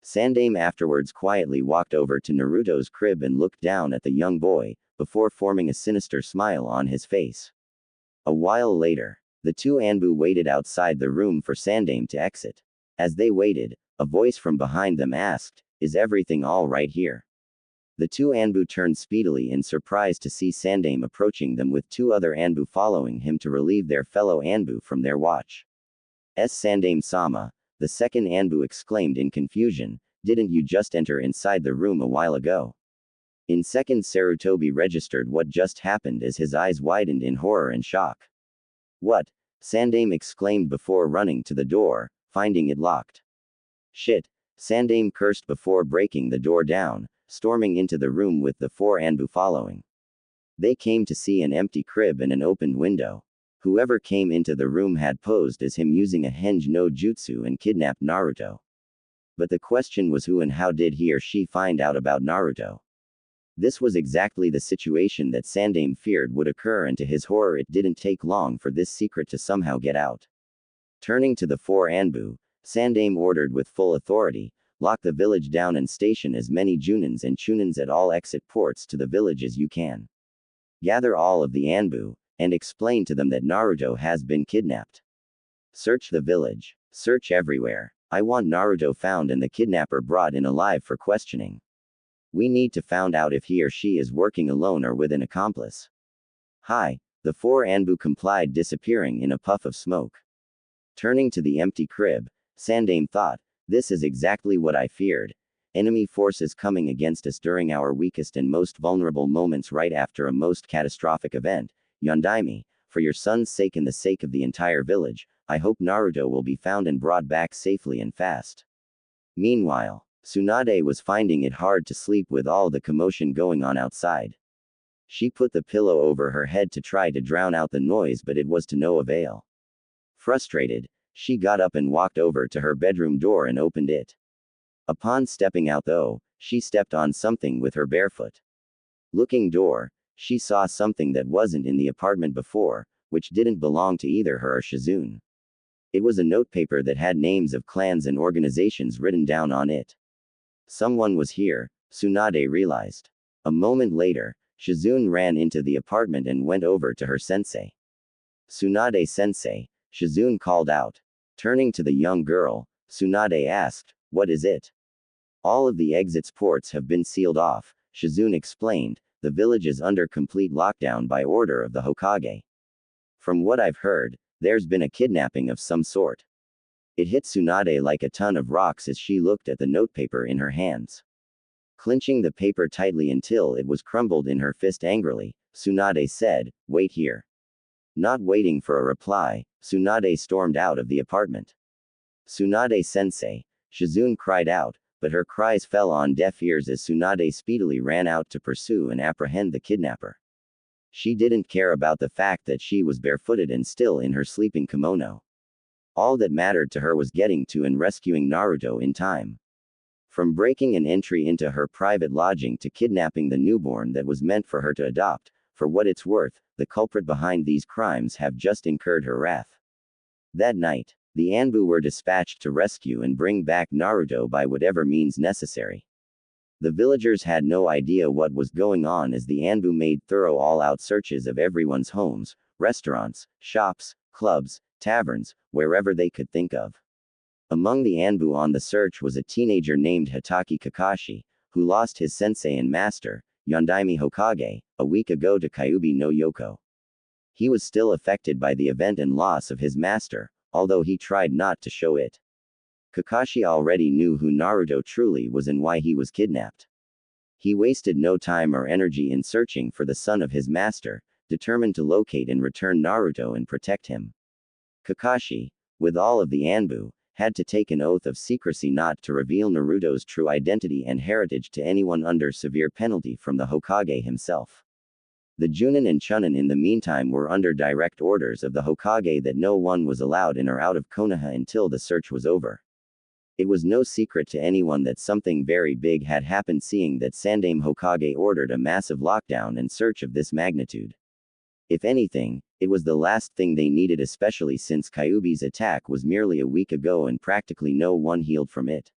Sandaime afterwards quietly walked over to Naruto's crib and looked down at the young boy, before forming a sinister smile on his face. A while later, the two Anbu waited outside the room for Sandaime to exit. As they waited, a voice from behind them asked, Is everything all right here? The two Anbu turned speedily in surprise to see Sandaime approaching them with two other Anbu following him to relieve their fellow Anbu from their watch. Sandaime-sama, the second Anbu exclaimed in confusion, didn't you just enter inside the room a while ago? In seconds Sarutobi registered what just happened as his eyes widened in horror and shock. What? Sandaime exclaimed before running to the door, finding it locked. Shit! Sandaime cursed before breaking the door down, storming into the room with the four Anbu following. They came to see an empty crib and an opened window. Whoever came into the room had posed as him using a henge no jutsu and kidnapped Naruto. But the question was, who and how did he or she find out about Naruto? This was exactly the situation that Sandaime feared would occur, and to his horror it didn't take long for this secret to somehow get out. Turning to the four Anbu, Sandaime ordered with full authority, lock the village down and station as many Junins and Chunins at all exit ports to the village as you can. Gather all of the Anbu, and explain to them that Naruto has been kidnapped. Search the village. Search everywhere. I want Naruto found and the kidnapper brought in alive for questioning. We need to find out if he or she is working alone or with an accomplice. Hi, the four Anbu complied, disappearing in a puff of smoke. Turning to the empty crib, Sandaime thought, this is exactly what I feared. Enemy forces coming against us during our weakest and most vulnerable moments right after a most catastrophic event. Yondaime, for your son's sake and the sake of the entire village, I hope Naruto will be found and brought back safely and fast. Meanwhile, Tsunade was finding it hard to sleep with all the commotion going on outside. She put the pillow over her head to try to drown out the noise, but it was to no avail. Frustrated, she got up and walked over to her bedroom door and opened it. Upon stepping out though, she stepped on something with her barefoot. Looking door, she saw something that wasn't in the apartment before, which didn't belong to either her or Shizune. It was a notepaper that had names of clans and organizations written down on it. Someone was here, Tsunade realized. A moment later, Shizune ran into the apartment and went over to her sensei. Tsunade-sensei, Shizune called out. Turning to the young girl, Tsunade asked, what is it? All of the exits ports have been sealed off, Shizune explained. The village is under complete lockdown by order of the Hokage. From what I've heard, there's been a kidnapping of some sort. It hit Tsunade like a ton of rocks as she looked at the notepaper in her hands. Clenching the paper tightly until it was crumbled in her fist angrily, Tsunade said, "Wait here." Not waiting for a reply, Tsunade stormed out of the apartment. "Tsunade-sensei," Shizune cried out, but her cries fell on deaf ears as Tsunade speedily ran out to pursue and apprehend the kidnapper. She didn't care about the fact that she was barefooted and still in her sleeping kimono. All that mattered to her was getting to and rescuing Naruto in time. From breaking an entry into her private lodging to kidnapping the newborn that was meant for her to adopt, for what it's worth, the culprit behind these crimes have just incurred her wrath. That night, the Anbu were dispatched to rescue and bring back Naruto by whatever means necessary. The villagers had no idea what was going on as the Anbu made thorough all-out searches of everyone's homes, restaurants, shops, clubs, taverns, wherever they could think of. Among the Anbu on the search was a teenager named Hitaki Kakashi, who lost his sensei and master, Yondaime Hokage, a week ago to Kyuubi no Yoko. He was still affected by the event and loss of his master, although he tried not to show it. Kakashi already knew who Naruto truly was and why he was kidnapped. He wasted no time or energy in searching for the son of his master, determined to locate and return Naruto and protect him. Kakashi, with all of the Anbu, had to take an oath of secrecy not to reveal Naruto's true identity and heritage to anyone under severe penalty from the Hokage himself. The Junin and Chunin in the meantime were under direct orders of the Hokage that no one was allowed in or out of Konoha until the search was over. It was no secret to anyone that something very big had happened, seeing that Sandaime Hokage ordered a massive lockdown and search of this magnitude. If anything, it was the last thing they needed, especially since Kyuubi's attack was merely a week ago and practically no one healed from it.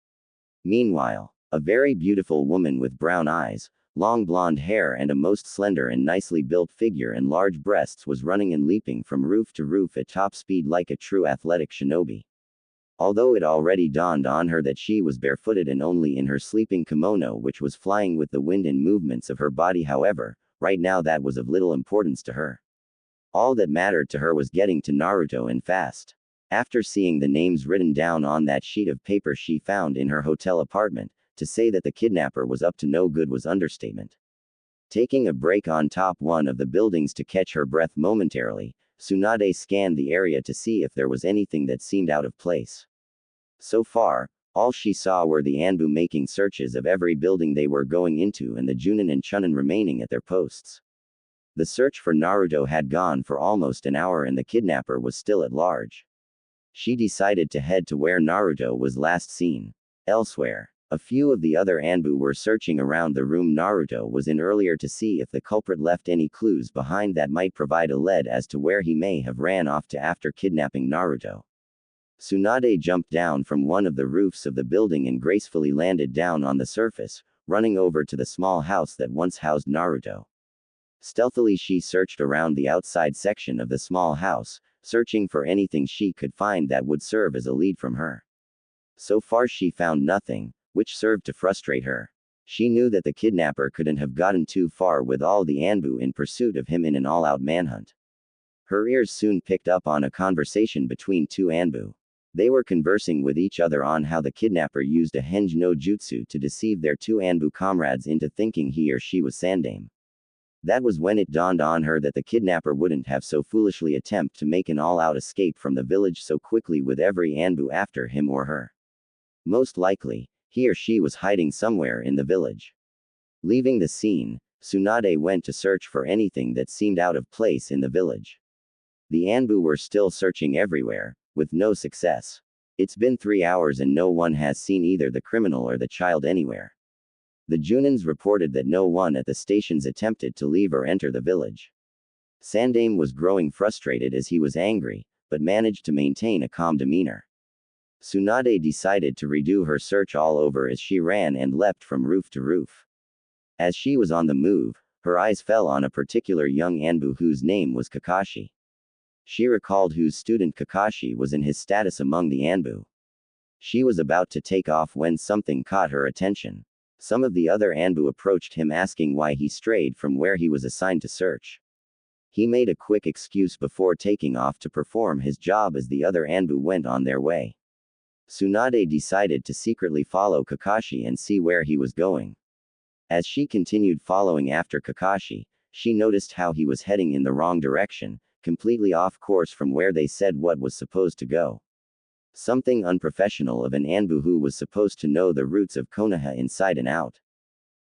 Meanwhile, a very beautiful woman with brown eyes, long blonde hair and a most slender and nicely built figure and large breasts was running and leaping from roof to roof at top speed like a true athletic shinobi. Although it already dawned on her that she was barefooted and only in her sleeping kimono which was flying with the wind and movements of her body, however, right now that was of little importance to her. All that mattered to her was getting to Naruto and fast. After seeing the names written down on that sheet of paper she found in her hotel apartment, to say that the kidnapper was up to no good was understatement. Taking a break on top one of the buildings to catch her breath momentarily, Tsunade scanned the area to see if there was anything that seemed out of place. So far, all she saw were the Anbu making searches of every building they were going into and the Junin and Chunin remaining at their posts. The search for Naruto had gone for almost an hour and the kidnapper was still at large. She decided to head to where Naruto was last seen. Elsewhere, a few of the other Anbu were searching around the room Naruto was in earlier to see if the culprit left any clues behind that might provide a lead as to where he may have ran off to after kidnapping Naruto. Tsunade jumped down from one of the roofs of the building and gracefully landed down on the surface, running over to the small house that once housed Naruto. Stealthily she searched around the outside section of the small house, searching for anything she could find that would serve as a lead from her. So far she found nothing, which served to frustrate her. She knew that the kidnapper couldn't have gotten too far with all the Anbu in pursuit of him in an all-out manhunt. Her ears soon picked up on a conversation between two Anbu. They were conversing with each other on how the kidnapper used a henge no jutsu to deceive their two Anbu comrades into thinking he or she was Sandaime. That was when it dawned on her that the kidnapper wouldn't have so foolishly attempt to make an all-out escape from the village so quickly with every Anbu after him or her. Most likely, he or she was hiding somewhere in the village. Leaving the scene, Tsunade went to search for anything that seemed out of place in the village. The Anbu were still searching everywhere, with no success. It's been 3 hours and no one has seen either the criminal or the child anywhere. The Junins reported that no one at the stations attempted to leave or enter the village. Sandaime was growing frustrated as he was angry, but managed to maintain a calm demeanor. Tsunade decided to redo her search all over as she ran and leapt from roof to roof. As she was on the move, her eyes fell on a particular young Anbu whose name was Kakashi. She recalled whose student Kakashi was in his status among the Anbu. She was about to take off when something caught her attention. Some of the other Anbu approached him asking why he strayed from where he was assigned to search. He made a quick excuse before taking off to perform his job as the other Anbu went on their way. Tsunade decided to secretly follow Kakashi and see where he was going. As she continued following after Kakashi, she noticed how he was heading in the wrong direction, completely off course from where they said what was supposed to go. Something unprofessional of an Anbu who was supposed to know the roots of Konoha inside and out.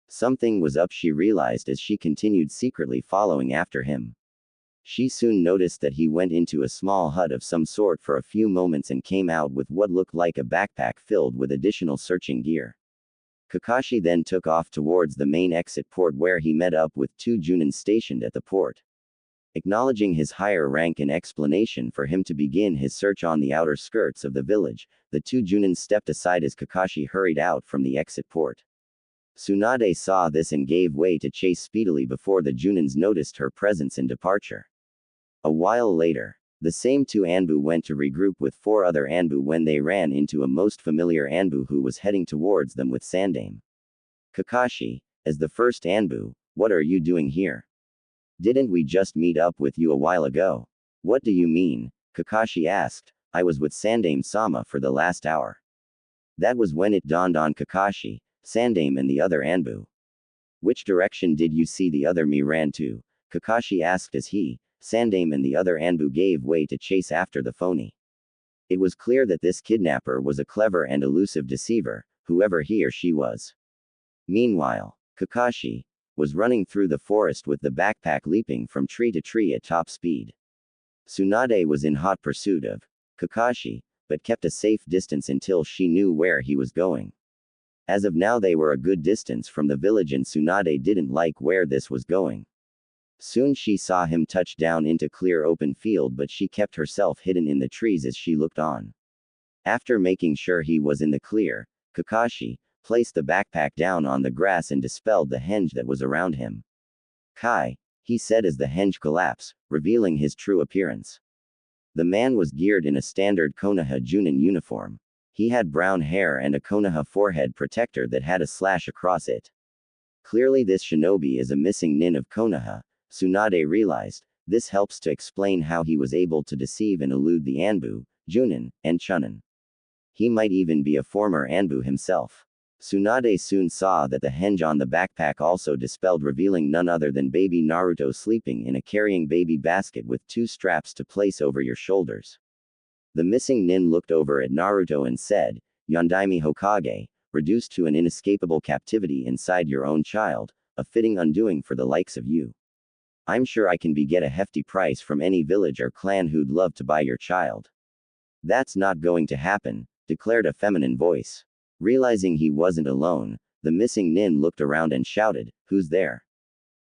Something was up, she realized as she continued secretly following after him. She soon noticed that he went into a small hut of some sort for a few moments and came out with what looked like a backpack filled with additional searching gear. Kakashi then took off towards the main exit port where he met up with two Junins stationed at the port. Acknowledging his higher rank and explanation for him to begin his search on the outer skirts of the village, the two Junins stepped aside as Kakashi hurried out from the exit port. Tsunade saw this and gave way to chase speedily before the Junins noticed her presence and departure. A while later, the same two Anbu went to regroup with four other Anbu when they ran into a most familiar Anbu who was heading towards them with Sandame. Kakashi, as the first Anbu, what are you doing here? Didn't we just meet up with you a while ago? What do you mean? Kakashi asked. I was with Sandame-sama for the last hour. That was when it dawned on Kakashi, Sandame and the other Anbu. Which direction did you see the other me ran to? Kakashi asked as he, Sandame and the other Anbu gave way to chase after the phony. It was clear that this kidnapper was a clever and elusive deceiver, whoever he or she was. Meanwhile, Kakashi was running through the forest with the backpack leaping from tree to tree at top speed. Tsunade was in hot pursuit of Kakashi, but kept a safe distance until she knew where he was going. As of now they were a good distance from the village and Tsunade didn't like where this was going. Soon she saw him touch down into clear open field but she kept herself hidden in the trees as she looked on. After making sure he was in the clear, Kakashi placed the backpack down on the grass and dispelled the henge that was around him. Kai, he said as the henge collapsed, revealing his true appearance. The man was geared in a standard Konoha Junin uniform. He had brown hair and a Konoha forehead protector that had a slash across it. Clearly this shinobi is a missing nin of Konoha, Tsunade realized. This helps to explain how he was able to deceive and elude the Anbu, Junin, and Chunin. He might even be a former Anbu himself. Tsunade soon saw that the henge on the backpack also dispelled, revealing none other than baby Naruto sleeping in a carrying baby basket with two straps to place over your shoulders. The missing nin looked over at Naruto and said, Yondaime Hokage, reduced to an inescapable captivity inside your own child, a fitting undoing for the likes of you. I'm sure I can get a hefty price from any village or clan who'd love to buy your child. That's not going to happen, declared a feminine voice. Realizing he wasn't alone, the missing nin looked around and shouted, who's there?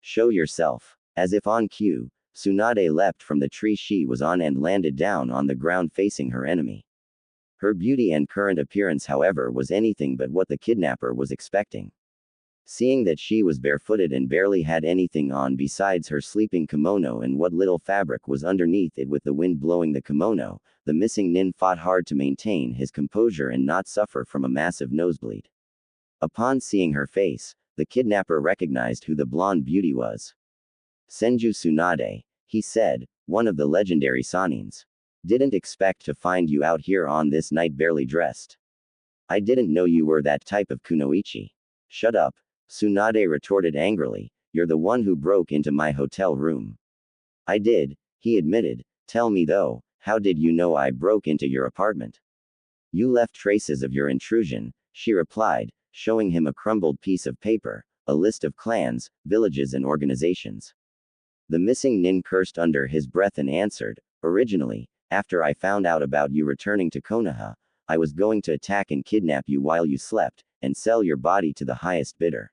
Show yourself. As if on cue, Tsunade leapt from the tree she was on and landed down on the ground facing her enemy. Her beauty and current appearance, however, was anything but what the kidnapper was expecting. Seeing that she was barefooted and barely had anything on besides her sleeping kimono and what little fabric was underneath it with the wind blowing the kimono, the missing nin fought hard to maintain his composure and not suffer from a massive nosebleed. Upon seeing her face, the kidnapper recognized who the blonde beauty was. Senju Tsunade, he said, one of the legendary Sanins. Didn't expect to find you out here on this night barely dressed. I didn't know you were that type of kunoichi. Shut up, Tsunade retorted angrily, you're the one who broke into my hotel room. I did, he admitted. Tell me though, how did you know I broke into your apartment? You left traces of your intrusion, she replied, showing him a crumbled piece of paper, a list of clans, villages and organizations. The missing nin cursed under his breath and answered, originally, after I found out about you returning to Konoha, I was going to attack and kidnap you while you slept, and sell your body to the highest bidder.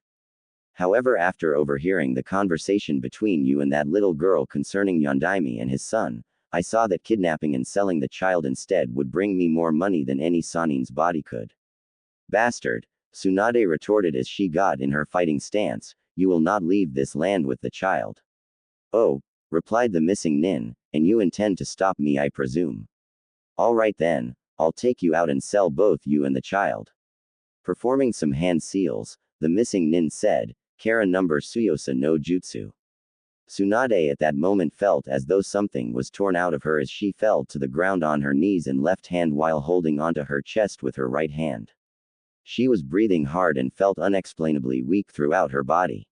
However, after overhearing the conversation between you and that little girl concerning Yondaime and his son, I saw that kidnapping and selling the child instead would bring me more money than any Sanin's body could. Bastard, Tsunade retorted as she got in her fighting stance, you will not leave this land with the child. Oh, replied the missing nin, and you intend to stop me, I presume. All right then, I'll take you out and sell both you and the child. Performing some hand seals, the missing nin said, Kara number Suyosa no Jutsu. Tsunade at that moment felt as though something was torn out of her as she fell to the ground on her knees and left hand while holding onto her chest with her right hand. She was breathing hard and felt unexplainably weak throughout her body.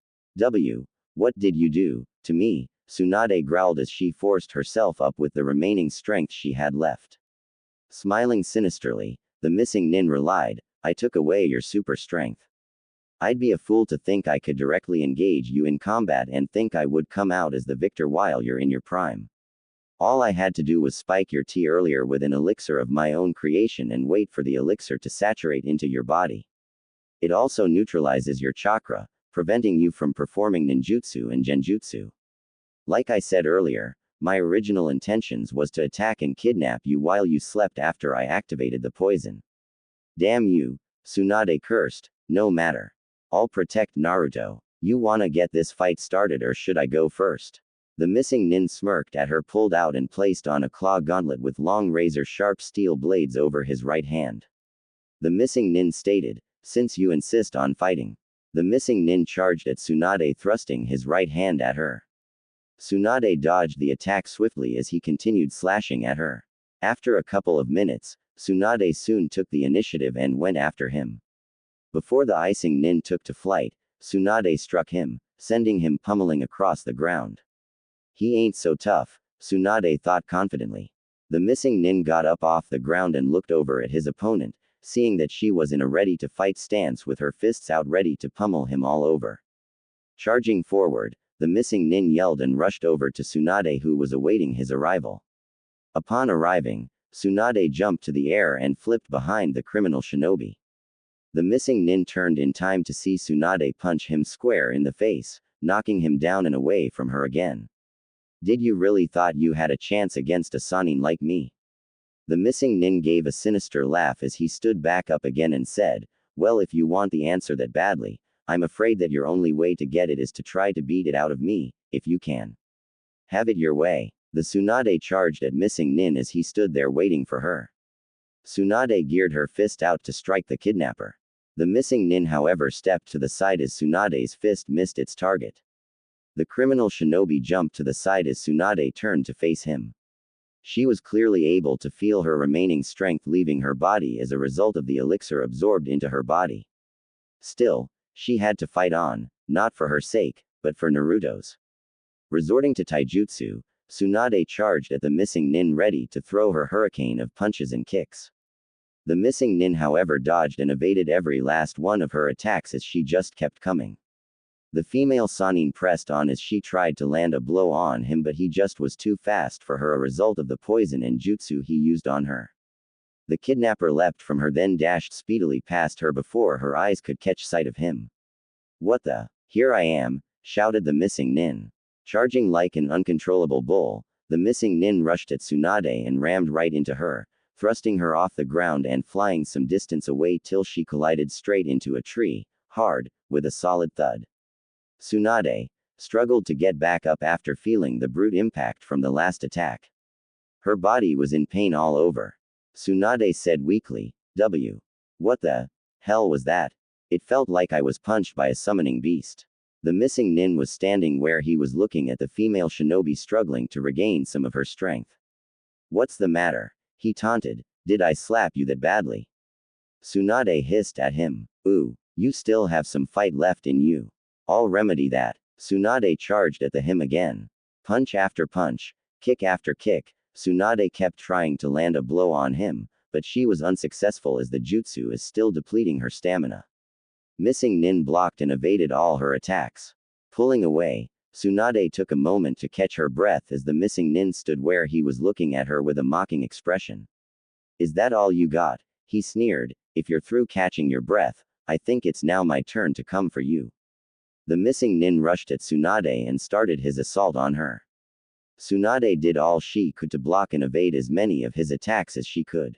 What did you do to me? Tsunade growled as she forced herself up with the remaining strength she had left. Smiling sinisterly, the missing nin relied, I took away your super strength. I'd be a fool to think I could directly engage you in combat and think I would come out as the victor while you're in your prime. All I had to do was spike your tea earlier with an elixir of my own creation and wait for the elixir to saturate into your body. It also neutralizes your chakra, preventing you from performing ninjutsu and genjutsu. Like I said earlier, my original intentions was to attack and kidnap you while you slept after I activated the poison. Damn you, Tsunade cursed, no matter. I'll protect Naruto. You wanna get this fight started or should I go first? The missing nin smirked at her, pulled out and placed on a claw gauntlet with long razor-sharp steel blades over his right hand. The missing nin stated, since you insist on fighting. The missing nin charged at Tsunade, thrusting his right hand at her. Tsunade dodged the attack swiftly as he continued slashing at her. After a couple of minutes, Tsunade soon took the initiative and went after him. Before the icing nin took to flight, Tsunade struck him, sending him pummeling across the ground. He ain't so tough, Tsunade thought confidently. The missing nin got up off the ground and looked over at his opponent, seeing that she was in a ready-to-fight stance with her fists out ready to pummel him all over. Charging forward, the missing nin yelled and rushed over to Tsunade, who was awaiting his arrival. Upon arriving, Tsunade jumped to the air and flipped behind the criminal shinobi. The missing nin turned in time to see Tsunade punch him square in the face, knocking him down and away from her again. Did you really thought you had a chance against a Sanin like me? The missing nin gave a sinister laugh as he stood back up again and said, well, if you want the answer that badly, I'm afraid that your only way to get it is to try to beat it out of me, if you can. Have it your way. The Tsunade charged at missing nin as he stood there waiting for her. Tsunade geared her fist out to strike the kidnapper. The missing nin, however, stepped to the side as Tsunade's fist missed its target. The criminal shinobi jumped to the side as Tsunade turned to face him. She was clearly able to feel her remaining strength leaving her body as a result of the elixir absorbed into her body. Still, she had to fight on, not for her sake, but for Naruto's. Resorting to taijutsu, Tsunade charged at the missing nin, ready to throw her hurricane of punches and kicks. The missing nin, however, dodged and evaded every last one of her attacks as she just kept coming. The female Sanin pressed on as she tried to land a blow on him, but he just was too fast for her, a result of the poison and jutsu he used on her. The kidnapper leapt from her, then dashed speedily past her before her eyes could catch sight of him. What the? Here I am, shouted the missing nin. Charging like an uncontrollable bull, the missing nin rushed at Tsunade and rammed right into her, thrusting her off the ground and flying some distance away till she collided straight into a tree, hard, with a solid thud. Tsunade struggled to get back up after feeling the brute impact from the last attack. Her body was in pain all over. Tsunade said weakly, What the hell was that? It felt like I was punched by a summoning beast. The missing nin was standing where he was, looking at the female shinobi struggling to regain some of her strength. What's the matter? He taunted. Did I slap you that badly? Tsunade hissed at him. Ooh, you still have some fight left in you. I'll remedy that. Tsunade charged at him again. Punch after punch, kick after kick, Tsunade kept trying to land a blow on him, but she was unsuccessful as the jutsu is still depleting her stamina. Missing nin blocked and evaded all her attacks. Pulling away, Tsunade took a moment to catch her breath as the missing nin stood where he was, looking at her with a mocking expression. Is that all you got? He sneered. If you're through catching your breath, I think it's now my turn to come for you. The missing nin rushed at Tsunade and started his assault on her. Tsunade did all she could to block and evade as many of his attacks as she could.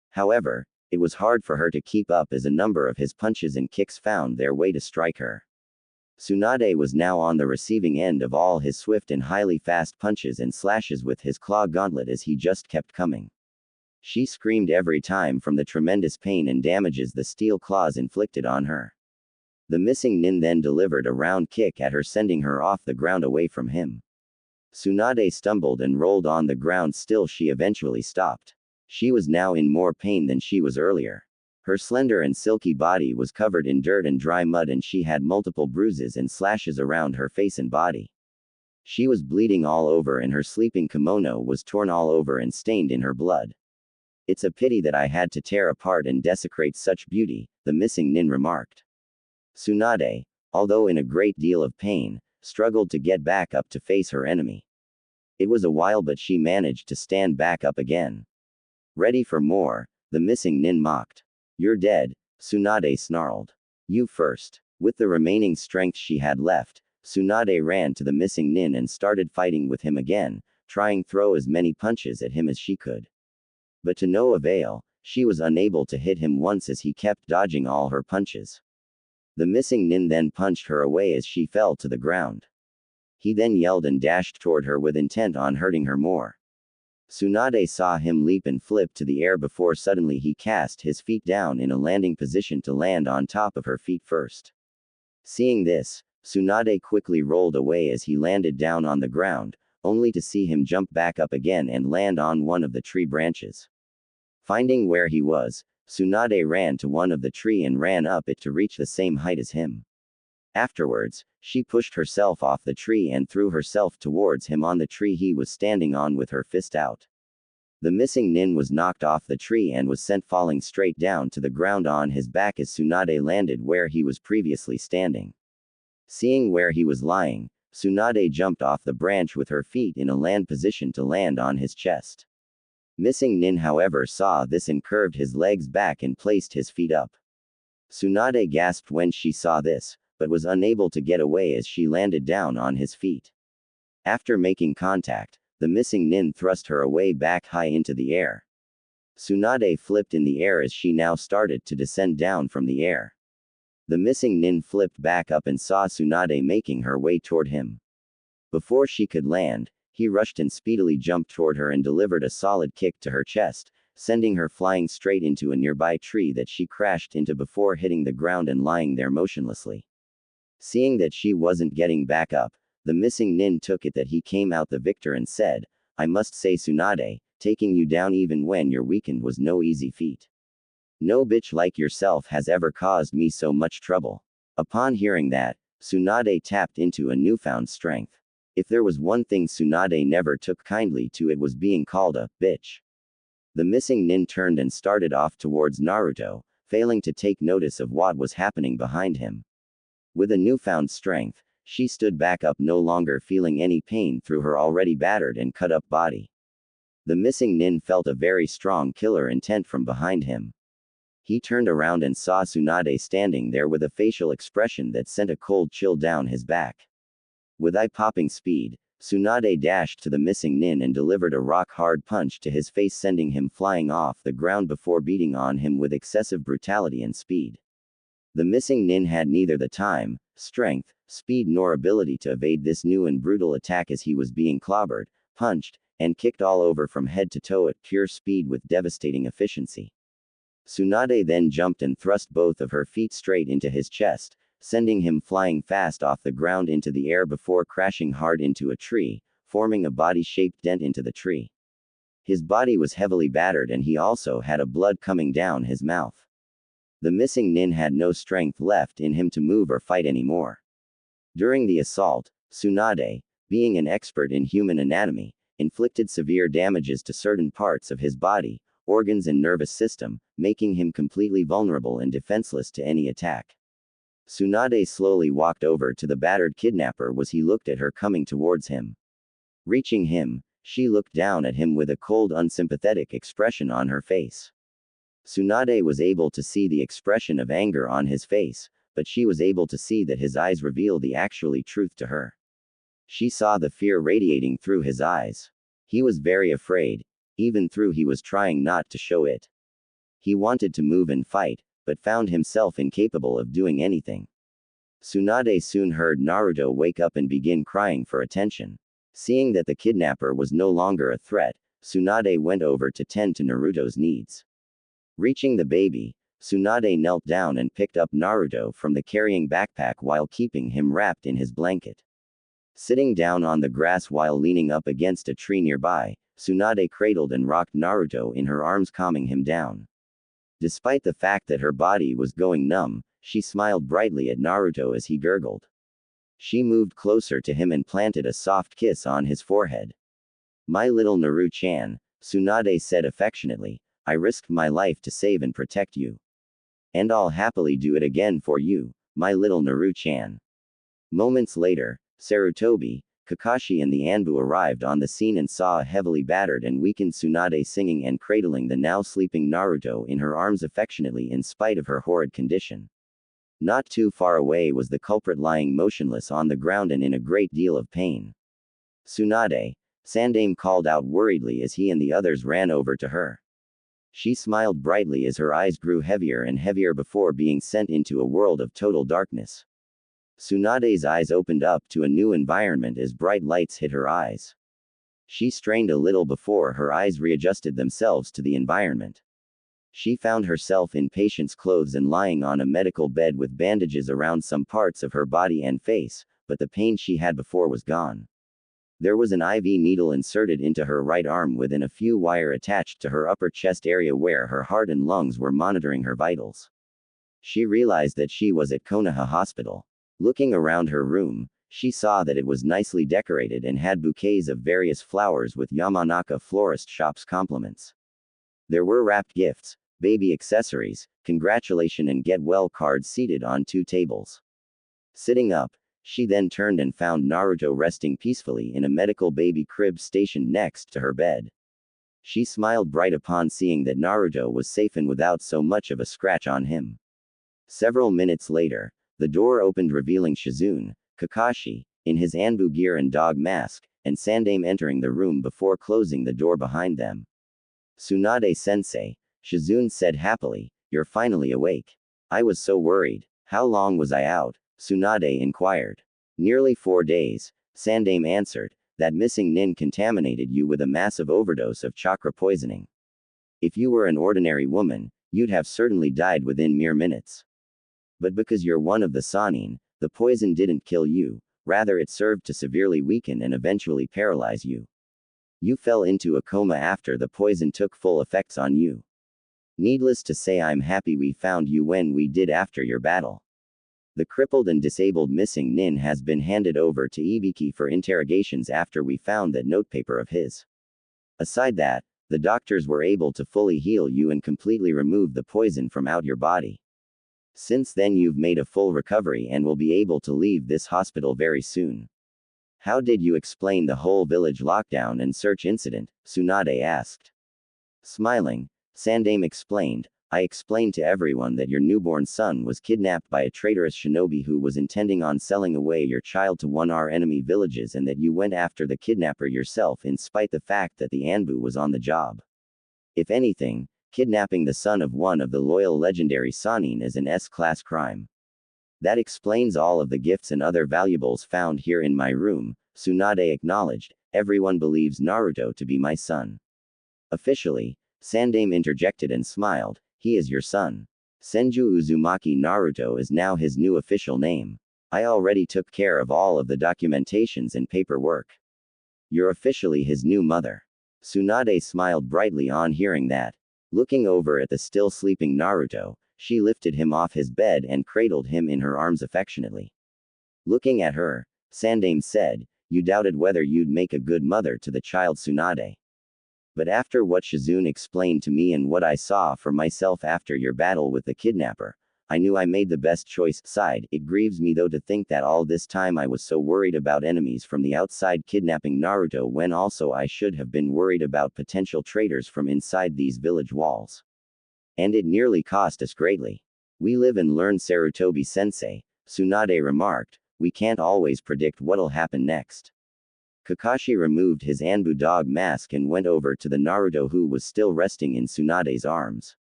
However, it was hard for her to keep up as a number of his punches and kicks found their way to strike her. Tsunade was now on the receiving end of all his swift and highly fast punches and slashes with his claw gauntlet as he just kept coming. She screamed every time from the tremendous pain and damages the steel claws inflicted on her. The missing nin then delivered a round kick at her, sending her off the ground away from him. Tsunade stumbled and rolled on the ground, still she eventually stopped. She was now in more pain than she was earlier. Her slender and silky body was covered in dirt and dry mud, and she had multiple bruises and slashes around her face and body. She was bleeding all over, and her sleeping kimono was torn all over and stained in her blood. It's a pity that I had to tear apart and desecrate such beauty, the missing nin remarked. Tsunade, although in a great deal of pain, struggled to get back up to face her enemy. It was a while, but she managed to stand back up again. Ready for more, the missing nin mocked. You're dead, Tsunade snarled. You first. With the remaining strength she had left, Tsunade ran to the missing nin and started fighting with him again, trying to throw as many punches at him as she could. But to no avail, she was unable to hit him once as he kept dodging all her punches. The missing nin then punched her away as she fell to the ground. He then yelled and dashed toward her with intent on hurting her more. Tsunade saw him leap and flip to the air before suddenly he cast his feet down in a landing position to land on top of her feet first. Seeing this, Tsunade quickly rolled away as he landed down on the ground, only to see him jump back up again and land on one of the tree branches. Finding where he was, Tsunade ran to one of the tree and ran up it to reach the same height as him. Afterwards, she pushed herself off the tree and threw herself towards him on the tree he was standing on with her fist out. The missing nin was knocked off the tree and was sent falling straight down to the ground on his back as Tsunade landed where he was previously standing. Seeing where he was lying, Tsunade jumped off the branch with her feet in a land position to land on his chest. Missing nin, however, saw this and curved his legs back and placed his feet up. Tsunade gasped when she saw this, but was unable to get away as she landed down on his feet. After making contact, the missing nin thrust her away back high into the air. Tsunade flipped in the air as she now started to descend down from the air. The missing nin flipped back up and saw Tsunade making her way toward him. Before she could land, he rushed and speedily jumped toward her and delivered a solid kick to her chest, sending her flying straight into a nearby tree that she crashed into before hitting the ground and lying there motionlessly. Seeing that she wasn't getting back up, the missing nin took it that he came out the victor and said, I must say, Tsunade, taking you down even when you're weakened was no easy feat. No bitch like yourself has ever caused me so much trouble. Upon hearing that, Tsunade tapped into a newfound strength. If there was one thing Tsunade never took kindly to, it was being called a bitch. The missing nin turned and started off towards Naruto, failing to take notice of what was happening behind him. With a newfound strength, she stood back up, no longer feeling any pain through her already battered and cut up body. The missing nin felt a very strong killer intent from behind him. He turned around and saw Tsunade standing there with a facial expression that sent a cold chill down his back. With eye-popping speed, Tsunade dashed to the missing nin and delivered a rock-hard punch to his face, sending him flying off the ground before beating on him with excessive brutality and speed. The missing nin had neither the time, strength, speed nor ability to evade this new and brutal attack as he was being clobbered, punched, and kicked all over from head to toe at pure speed with devastating efficiency. Tsunade then jumped and thrust both of her feet straight into his chest, sending him flying fast off the ground into the air before crashing hard into a tree, forming a body-shaped dent into the tree. His body was heavily battered and he also had a blood coming down his mouth. The missing nin had no strength left in him to move or fight anymore. During the assault, Tsunade, being an expert in human anatomy, inflicted severe damages to certain parts of his body, organs and nervous system, making him completely vulnerable and defenseless to any attack. Tsunade slowly walked over to the battered kidnapper as he looked at her coming towards him. Reaching him, she looked down at him with a cold, unsympathetic expression on her face. Tsunade was able to see the expression of anger on his face, but she was able to see that his eyes revealed the actual truth to her. She saw the fear radiating through his eyes. He was very afraid, even though he was trying not to show it. He wanted to move and fight, but found himself incapable of doing anything. Tsunade soon heard Naruto wake up and begin crying for attention. Seeing that the kidnapper was no longer a threat, Tsunade went over to tend to Naruto's needs. Reaching the baby, Tsunade knelt down and picked up Naruto from the carrying backpack while keeping him wrapped in his blanket. Sitting down on the grass while leaning up against a tree nearby, Tsunade cradled and rocked Naruto in her arms, calming him down. Despite the fact that her body was going numb, she smiled brightly at Naruto as he gurgled. She moved closer to him and planted a soft kiss on his forehead. "My little Naru-chan," Tsunade said affectionately, "I risked my life to save and protect you. And I'll happily do it again for you, my little Naru-chan." Moments later, Sarutobi, Kakashi and the Anbu arrived on the scene and saw a heavily battered and weakened Tsunade singing and cradling the now sleeping Naruto in her arms affectionately in spite of her horrid condition. Not too far away was the culprit lying motionless on the ground and in a great deal of pain. "Tsunade," Sandaime called out worriedly as he and the others ran over to her. She smiled brightly as her eyes grew heavier and heavier before being sent into a world of total darkness. Tsunade's eyes opened up to a new environment as bright lights hit her eyes. She strained a little before her eyes readjusted themselves to the environment. She found herself in patient's clothes and lying on a medical bed with bandages around some parts of her body and face, but the pain she had before was gone. There was an IV needle inserted into her right arm within a few wire attached to her upper chest area where her heart and lungs were monitoring her vitals. She realized that she was at Konoha Hospital. Looking around her room, she saw that it was nicely decorated and had bouquets of various flowers with Yamanaka florist shop's compliments. There were wrapped gifts, baby accessories, congratulation and get well cards seated on 2 tables. Sitting up, she then turned and found Naruto resting peacefully in a medical baby crib stationed next to her bed. She smiled bright upon seeing that Naruto was safe and without so much of a scratch on him. Several minutes later, the door opened revealing Shizune, Kakashi, in his Anbu gear and dog mask, and Sandaime entering the room before closing the door behind them. "Tsunade-sensei," Shizune said happily, "you're finally awake. I was so worried. How long was I out?" Tsunade inquired. "Nearly 4 days," Sandaime answered. "That missing nin contaminated you with a massive overdose of chakra poisoning. If you were an ordinary woman, you'd have certainly died within mere minutes. But because you're one of the Sannin, the poison didn't kill you, rather it served to severely weaken and eventually paralyze you. You fell into a coma after the poison took full effects on you. Needless to say, I'm happy we found you when we did after your battle. The crippled and disabled missing nin has been handed over to Ibiki for interrogations after we found that notepaper of his. Aside that, the doctors were able to fully heal you and completely remove the poison from out your body. Since then you've made a full recovery and will be able to leave this hospital very soon." "How did you explain the whole village lockdown and search incident?" Tsunade asked. Smiling, Sandaime explained, "I explained to everyone that your newborn son was kidnapped by a traitorous shinobi who was intending on selling away your child to one of our enemy villages and that you went after the kidnapper yourself in spite the fact that the Anbu was on the job. If anything, kidnapping the son of one of the loyal legendary Sannin is an S-class crime. That explains all of the gifts and other valuables found here in my room," Tsunade acknowledged. "Everyone believes Naruto to be my son." Officially, Sandaime interjected and smiled, "He is your son. Senju Uzumaki Naruto is now his new official name. I already took care of all of the documentations and paperwork. You're officially his new mother." Tsunade smiled brightly on hearing that. Looking over at the still sleeping Naruto, she lifted him off his bed and cradled him in her arms affectionately. Looking at her, Sandaime said, "You doubted whether you'd make a good mother to the child, Tsunade. But after what Shizune explained to me and what I saw for myself after your battle with the kidnapper, I knew I made the best choice." Sighed, "It grieves me though to think that all this time I was so worried about enemies from the outside kidnapping Naruto when also I should have been worried about potential traitors from inside these village walls. And it nearly cost us greatly. We live and learn, Sarutobi-sensei," Tsunade remarked. "We can't always predict what'll happen next." Kakashi removed his Anbu dog mask and went over to the Naruto who was still resting in Tsunade's arms.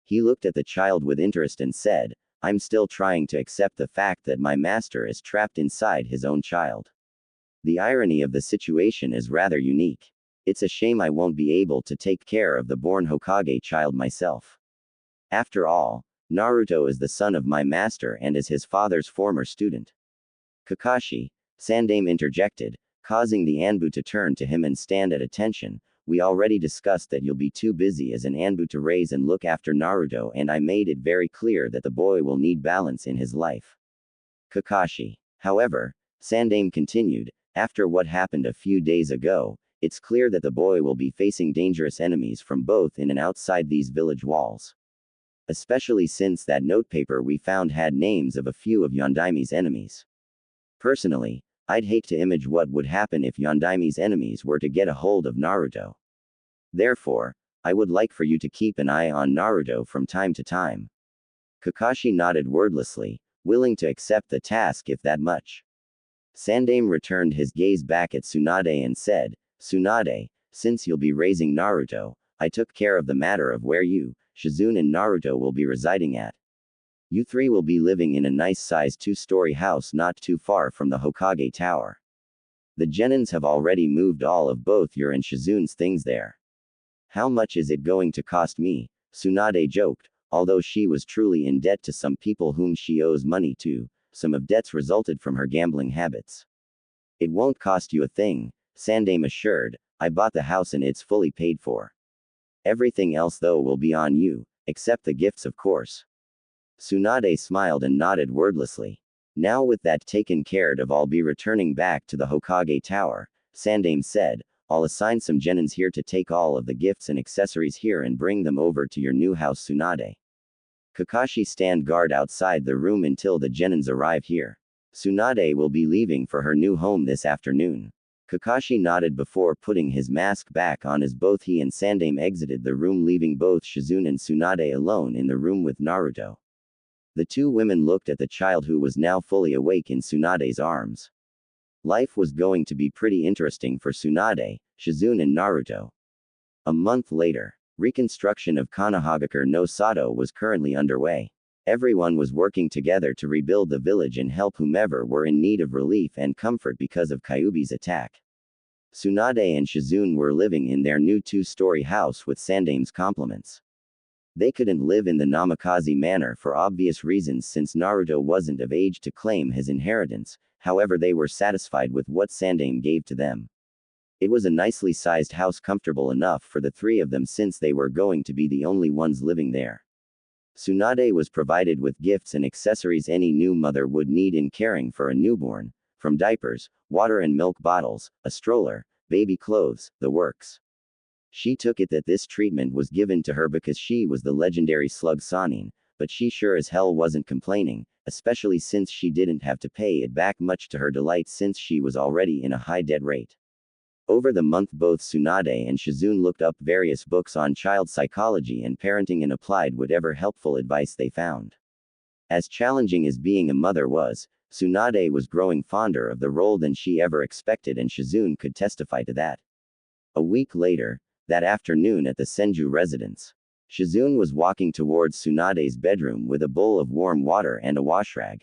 He looked at the child with interest and said, "I'm still trying to accept the fact that my master is trapped inside his own child. The irony of the situation is rather unique. It's a shame I won't be able to take care of the born Hokage child myself." After all, Naruto is the son of my master and is his father's former student. Kakashi, Sandame interjected, causing the Anbu to turn to him and stand at attention. We already discussed that you'll be too busy as an Anbu to raise and look after Naruto, and I made it very clear that the boy will need balance in his life. Kakashi. However, Sandame continued, after what happened a few days ago, it's clear that the boy will be facing dangerous enemies from both in and outside these village walls. Especially since that notepaper we found had names of a few of Yondaime's enemies. Personally, I'd hate to imagine what would happen if Yondaime's enemies were to get a hold of Naruto. Therefore, I would like for you to keep an eye on Naruto from time to time. Kakashi nodded wordlessly, willing to accept the task if that much. Sandame returned his gaze back at Tsunade and said, Tsunade, since you'll be raising Naruto, I took care of the matter of where you, Shizune and Naruto will be residing at. You three will be living in a nice-sized two-story house not too far from the Hokage Tower. The Genins have already moved all of both your and Shizune's things there. How much is it going to cost me? Tsunade joked, although she was truly in debt to some people whom she owes money to. Some of debts resulted from her gambling habits. It won't cost you a thing, Sandame assured. I bought the house and it's fully paid for. Everything else though will be on you, except the gifts of course. Tsunade smiled and nodded wordlessly. Now with that taken care of, I'll be returning back to the Hokage Tower, Sandame said. I'll assign some genins here to take all of the gifts and accessories here and bring them over to your new house, Tsunade. Kakashi stand guard outside the room until the genins arrive here. Tsunade will be leaving for her new home this afternoon. Kakashi nodded before putting his mask back on as both he and Sandame exited the room, leaving both Shizune and Tsunade alone in the room with Naruto. The two women looked at the child who was now fully awake in Tsunade's arms. Life was going to be pretty interesting for Tsunade, Shizune and Naruto. A month later, reconstruction of Konohagakure no Sato was currently underway. Everyone was working together to rebuild the village and help whomever were in need of relief and comfort because of Kyuubi's attack. Tsunade and Shizune were living in their new two-story house with Sandame's compliments. They couldn't live in the Namikaze manor for obvious reasons since Naruto wasn't of age to claim his inheritance, however they were satisfied with what Sandame gave to them. It was a nicely sized house, comfortable enough for the three of them since they were going to be the only ones living there. Tsunade was provided with gifts and accessories any new mother would need in caring for a newborn, from diapers, water and milk bottles, a stroller, baby clothes, the works. She took it that this treatment was given to her because she was the legendary slug Sannin, but she sure as hell wasn't complaining, especially since she didn't have to pay it back, much to her delight since she was already in a high debt rate. Over the month both Tsunade and Shizune looked up various books on child psychology and parenting and applied whatever helpful advice they found. As challenging as being a mother was, Tsunade was growing fonder of the role than she ever expected, and Shizune could testify to that. A week later, that afternoon at the Senju residence, Shizune was walking towards Tsunade's bedroom with a bowl of warm water and a washrag.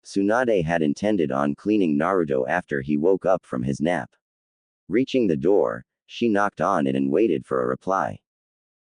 Tsunade had intended on cleaning Naruto after he woke up from his nap. Reaching the door, she knocked on it and waited for a reply.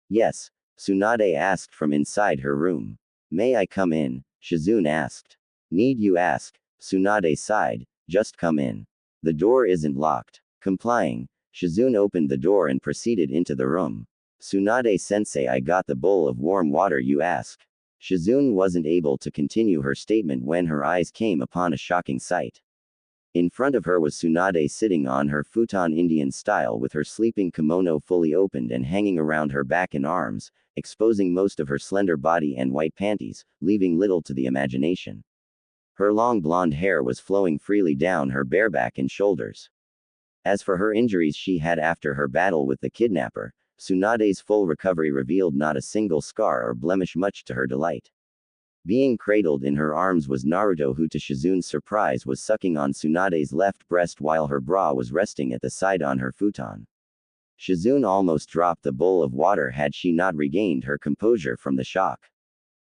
Yes, Tsunade asked from inside her room. May I come in? Shizune asked. Need you ask? Tsunade sighed. Just come in. The door isn't locked. Complying, Shizune opened the door and proceeded into the room. Tsunade-sensei, I got the bowl of warm water you asked. Shizune wasn't able to continue her statement when her eyes came upon a shocking sight. In front of her was Tsunade sitting on her futon Indian style with her sleeping kimono fully opened and hanging around her back and arms, exposing most of her slender body and white panties, leaving little to the imagination. Her long blonde hair was flowing freely down her bare back and shoulders. As for her injuries she had after her battle with the kidnapper, Tsunade's full recovery revealed not a single scar or blemish, much to her delight. Being cradled in her arms was Naruto, who to Shizune's surprise was sucking on Tsunade's left breast while her bra was resting at the side on her futon. Shizune almost dropped the bowl of water had she not regained her composure from the shock.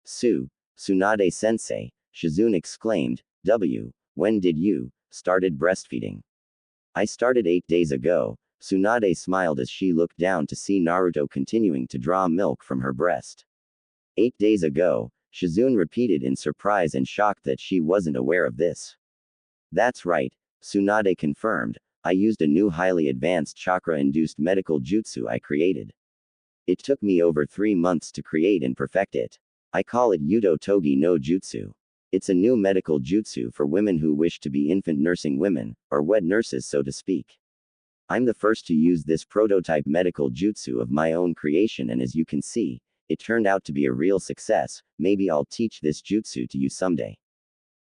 Tsunade-sensei, Shizune exclaimed, when did you started breastfeeding? I started 8 days ago. Tsunade smiled as she looked down to see Naruto continuing to draw milk from her breast. 8 days ago, Shizune repeated in surprise and shock that she wasn't aware of this. That's right, Tsunade confirmed. I used a new highly advanced chakra-induced medical jutsu I created. It took me over 3 months to create and perfect it. I call it Yudo Togi no Jutsu. It's a new medical jutsu for women who wish to be infant nursing women, or wet nurses so to speak. I'm the first to use this prototype medical jutsu of my own creation, and as you can see, it turned out to be a real success. Maybe I'll teach this jutsu to you someday.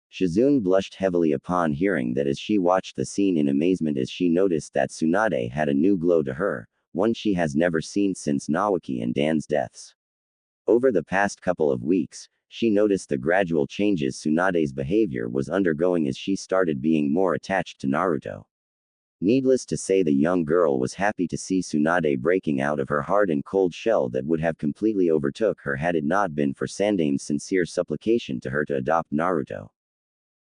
Shizune blushed heavily upon hearing that as she watched the scene in amazement as she noticed that Tsunade had a new glow to her, one she has never seen since Nawaki and Dan's deaths. Over the past couple of weeks, she noticed the gradual changes Tsunade's behavior was undergoing as she started being more attached to Naruto. Needless to say, the young girl was happy to see Tsunade breaking out of her hard and cold shell that would have completely overtook her had it not been for Sandame's sincere supplication to her to adopt Naruto.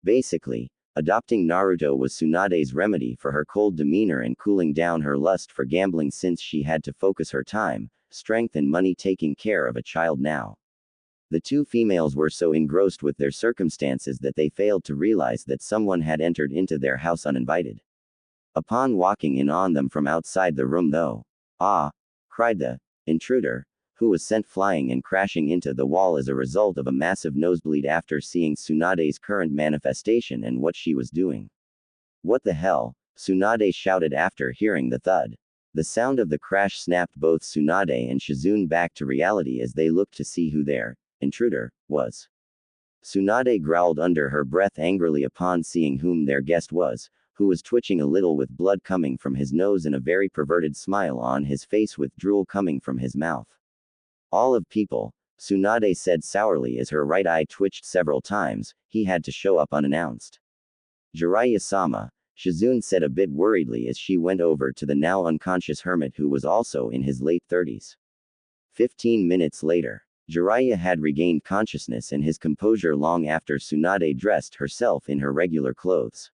Basically, adopting Naruto was Tsunade's remedy for her cold demeanor and cooling down her lust for gambling, since she had to focus her time, strength and money taking care of a child now. The two females were so engrossed with their circumstances that they failed to realize that someone had entered into their house uninvited. Upon walking in on them from outside the room though, "Ah!" cried the intruder, who was sent flying and crashing into the wall as a result of a massive nosebleed after seeing Tsunade's current manifestation and what she was doing. "What the hell?" Tsunade shouted after hearing the thud. The sound of the crash snapped both Tsunade and Shizune back to reality as they looked to see who their intruder was. Tsunade growled under her breath angrily upon seeing whom their guest was, who was twitching a little with blood coming from his nose and a very perverted smile on his face with drool coming from his mouth. "All of people," Tsunade said sourly as her right eye twitched several times. "He had to show up unannounced." "Jiraiya-sama," Shizune said a bit worriedly as she went over to the now unconscious hermit who was also in his late 30s. 15 minutes later, Jiraiya had regained consciousness and his composure long after Tsunade dressed herself in her regular clothes.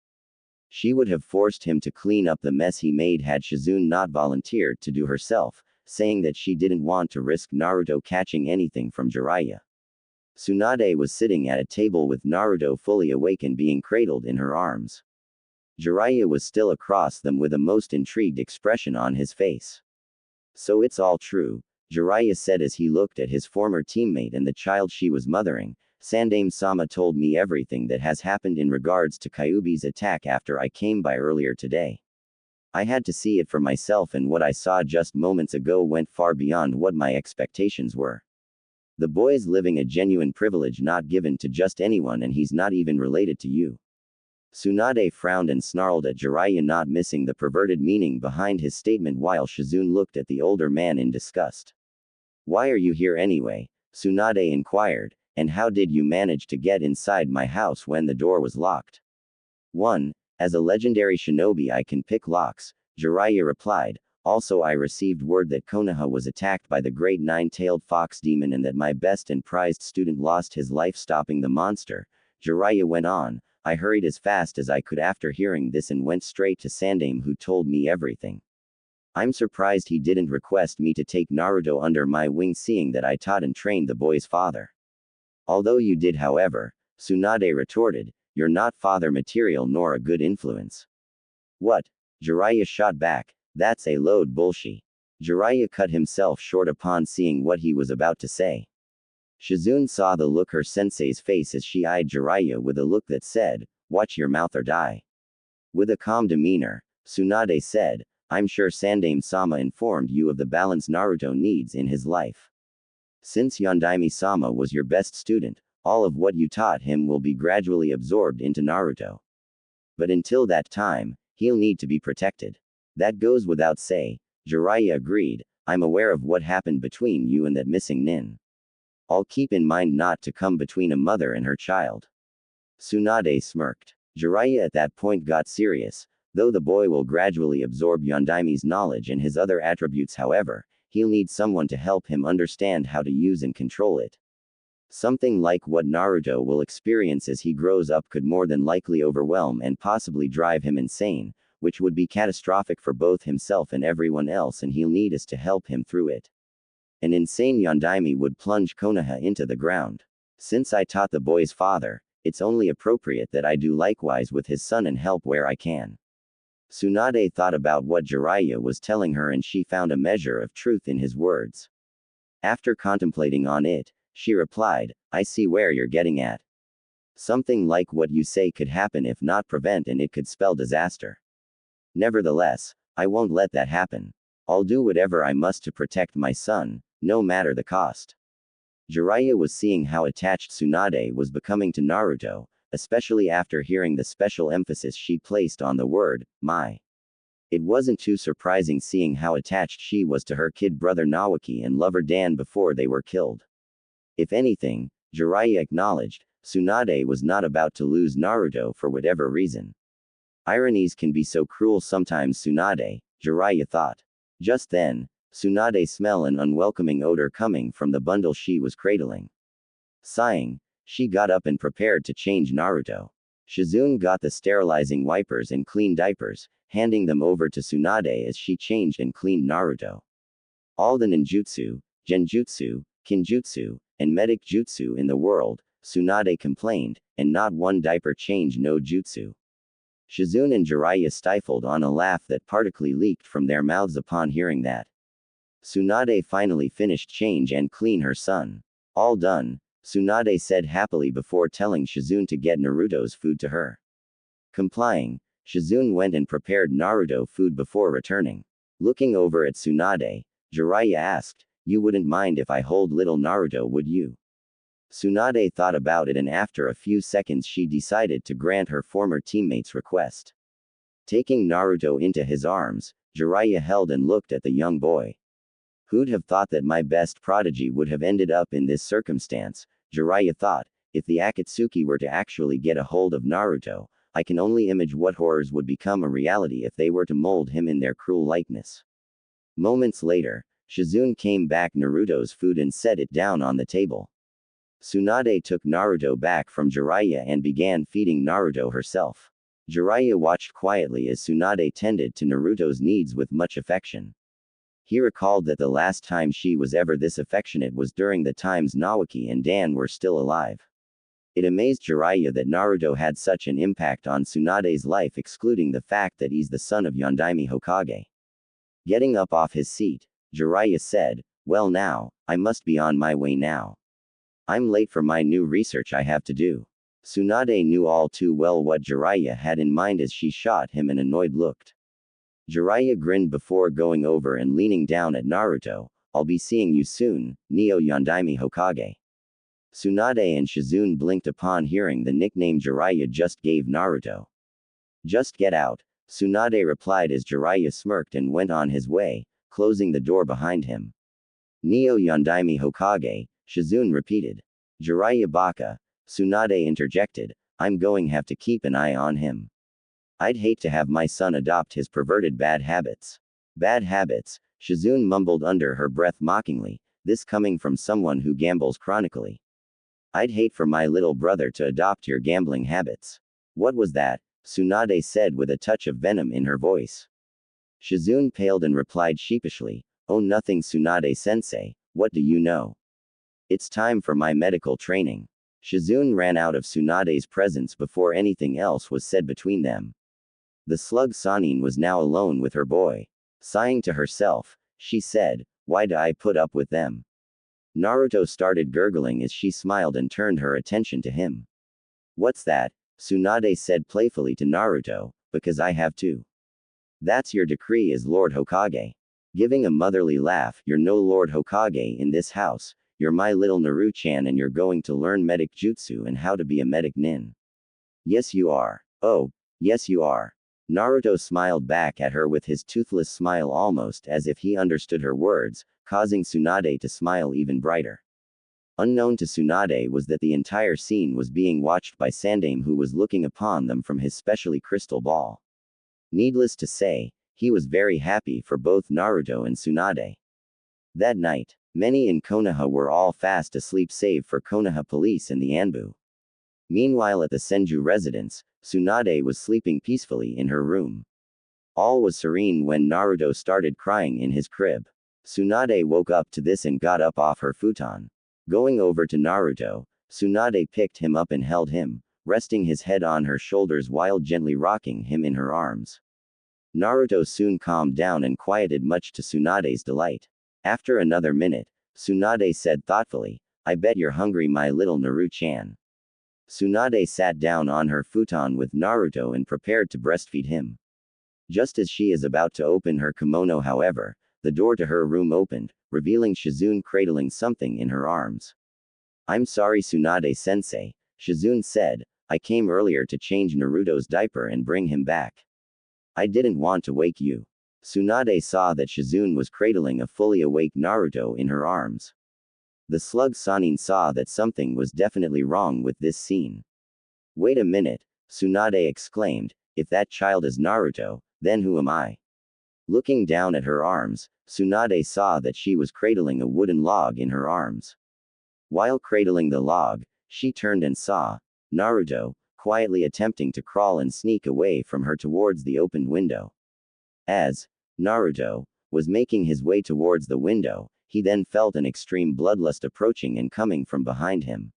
She would have forced him to clean up the mess he made had Shizune not volunteered to do herself, saying that she didn't want to risk Naruto catching anything from Jiraiya. Tsunade was sitting at a table with Naruto fully awake and being cradled in her arms. Jiraiya was still across them with a most intrigued expression on his face. "So it's all true," Jiraiya said as he looked at his former teammate and the child she was mothering. "Sandame-sama told me everything that has happened in regards to Kyuubi's attack after I came by earlier today. I had to see it for myself, and what I saw just moments ago went far beyond what my expectations were. The boy's living a genuine privilege not given to just anyone, and he's not even related to you." Tsunade frowned and snarled at Jiraiya, not missing the perverted meaning behind his statement, while Shizune looked at the older man in disgust. "Why are you here anyway?" Tsunade inquired, "and how did you manage to get inside my house when the door was locked?" "1. As a legendary shinobi I can pick locks," Jiraiya replied. "Also I received word that Konoha was attacked by the great nine-tailed fox demon and that my best and prized student lost his life stopping the monster," Jiraiya went on. "I hurried as fast as I could after hearing this and went straight to Sandame, who told me everything. I'm surprised he didn't request me to take Naruto under my wing, seeing that I taught and trained the boy's father." "Although you did, however," Tsunade retorted, "you're not father material nor a good influence." "What?" Jiraiya shot back. "That's a load bullshit." Jiraiya cut himself short upon seeing what he was about to say. Shizune saw the look her sensei's face as she eyed Jiraiya with a look that said, "Watch your mouth or die." With a calm demeanor, Tsunade said, "I'm sure Sandame-sama informed you of the balance Naruto needs in his life. Since Yondaime-sama was your best student, all of what you taught him will be gradually absorbed into Naruto. But until that time, he'll need to be protected." "That goes without say," Jiraiya agreed. "I'm aware of what happened between you and that missing nin. I'll keep in mind not to come between a mother and her child." Tsunade smirked. Jiraiya at that point got serious. Though the boy will gradually absorb Yondaime's knowledge and his other attributes, however, he'll need someone to help him understand how to use and control it. Something like what Naruto will experience as he grows up could more than likely overwhelm and possibly drive him insane, which would be catastrophic for both himself and everyone else, and he'll need us to help him through it. An insane yondaime would plunge Konoha into the ground. Since I taught the boy's father, it's only appropriate that I do likewise with his son and help where I can. Tsunade thought about what Jiraiya was telling her and she found a measure of truth in his words. After contemplating on it, she replied, I see where you're getting at. Something like what you say could happen if not prevent and it could spell disaster. Nevertheless, I won't let that happen. I'll do whatever I must to protect my son, no matter the cost. Jiraiya was seeing how attached Tsunade was becoming to Naruto, especially after hearing the special emphasis she placed on the word, my. It wasn't too surprising seeing how attached she was to her kid brother Nawaki and lover Dan before they were killed. If anything, Jiraiya acknowledged, Tsunade was not about to lose Naruto for whatever reason. Ironies can be so cruel sometimes, Tsunade, Jiraiya thought. Just then, Tsunade smelled an unwelcoming odor coming from the bundle she was cradling. Sighing, she got up and prepared to change Naruto. Shizune got the sterilizing wipers and clean diapers, handing them over to Tsunade as she changed and cleaned Naruto. All the ninjutsu, genjutsu, kinjutsu, and medic jutsu in the world, Tsunade complained, and not one diaper change no jutsu. Shizune and Jiraiya stifled on a laugh that partially leaked from their mouths upon hearing that. Tsunade finally finished change and clean her son. All done, Tsunade said happily before telling Shizune to get Naruto's food to her. Complying, Shizune went and prepared Naruto food before returning. Looking over at Tsunade, Jiraiya asked, You wouldn't mind if I hold little Naruto, would you? Tsunade thought about it and after a few seconds she decided to grant her former teammate's request. Taking Naruto into his arms, Jiraiya held and looked at the young boy. Who'd have thought that my best prodigy would have ended up in this circumstance, Jiraiya thought. If the Akatsuki were to actually get a hold of Naruto, I can only imagine what horrors would become a reality if they were to mold him in their cruel likeness. Moments later, Shizune came back Naruto's food and set it down on the table. Tsunade took Naruto back from Jiraiya and began feeding Naruto herself. Jiraiya watched quietly as Tsunade tended to Naruto's needs with much affection. He recalled that the last time she was ever this affectionate was during the times Nawaki and Dan were still alive. It amazed Jiraiya that Naruto had such an impact on Tsunade's life, excluding the fact that he's the son of Yondaime Hokage. Getting up off his seat, Jiraiya said, Well now, I must be on my way now. I'm late for my new research I have to do. Tsunade knew all too well what Jiraiya had in mind as she shot him an annoyed look. Jiraiya grinned before going over and leaning down at Naruto. I'll be seeing you soon, Neo Yondaime Hokage. Tsunade and Shizune blinked upon hearing the nickname Jiraiya just gave Naruto. Just get out, Tsunade replied as Jiraiya smirked and went on his way, closing the door behind him. Neo Yondaime Hokage, Shizune repeated. Jiraiya baka, Tsunade interjected, I'm going have to keep an eye on him. I'd hate to have my son adopt his perverted bad habits. Bad habits, Shizune mumbled under her breath mockingly, this coming from someone who gambles chronically. I'd hate for my little brother to adopt your gambling habits. What was that? Tsunade said with a touch of venom in her voice. Shizune paled and replied sheepishly, Oh nothing Tsunade-sensei, what do you know? It's time for my medical training. Shizune ran out of Tsunade's presence before anything else was said between them. The slug Sanin was now alone with her boy. Sighing to herself, she said, Why do I put up with them? Naruto started gurgling as she smiled and turned her attention to him. What's that? Tsunade said playfully to Naruto, because I have to. That's your decree as Lord Hokage. Giving a motherly laugh, you're no Lord Hokage in this house, you're my little Naru-chan and you're going to learn medic jutsu and how to be a medic nin. Yes you are. Oh, yes you are. Naruto smiled back at her with his toothless smile almost as if he understood her words, causing Tsunade to smile even brighter. Unknown to Tsunade was that the entire scene was being watched by Sandaime, who was looking upon them from his specially crystal ball. Needless to say, he was very happy for both Naruto and Tsunade. That night, many in Konoha were all fast asleep save for Konoha police and the Anbu. Meanwhile at the Senju residence, Tsunade was sleeping peacefully in her room. All was serene when Naruto started crying in his crib. Tsunade woke up to this and got up off her futon. Going over to Naruto, Tsunade picked him up and held him, resting his head on her shoulders while gently rocking him in her arms. Naruto soon calmed down and quieted, much to Tsunade's delight. After another minute, Tsunade said thoughtfully, "I bet you're hungry, my little Naru-chan." Tsunade sat down on her futon with Naruto and prepared to breastfeed him. Just as she is about to open her kimono, however, the door to her room opened, revealing Shizune cradling something in her arms. "I'm sorry, Tsunade-sensei," Shizune said. "I came earlier to change Naruto's diaper and bring him back. I didn't want to wake you." Tsunade saw that Shizune was cradling a fully awake Naruto in her arms. The slug Sanin saw that something was definitely wrong with this scene. "Wait a minute," Tsunade exclaimed, "if that child is Naruto, then who am I?" Looking down at her arms, Tsunade saw that she was cradling a wooden log in her arms. While cradling the log, she turned and saw Naruto, quietly attempting to crawl and sneak away from her towards the opened window. As Naruto was making his way towards the window, he then felt an extreme bloodlust approaching and coming from behind him.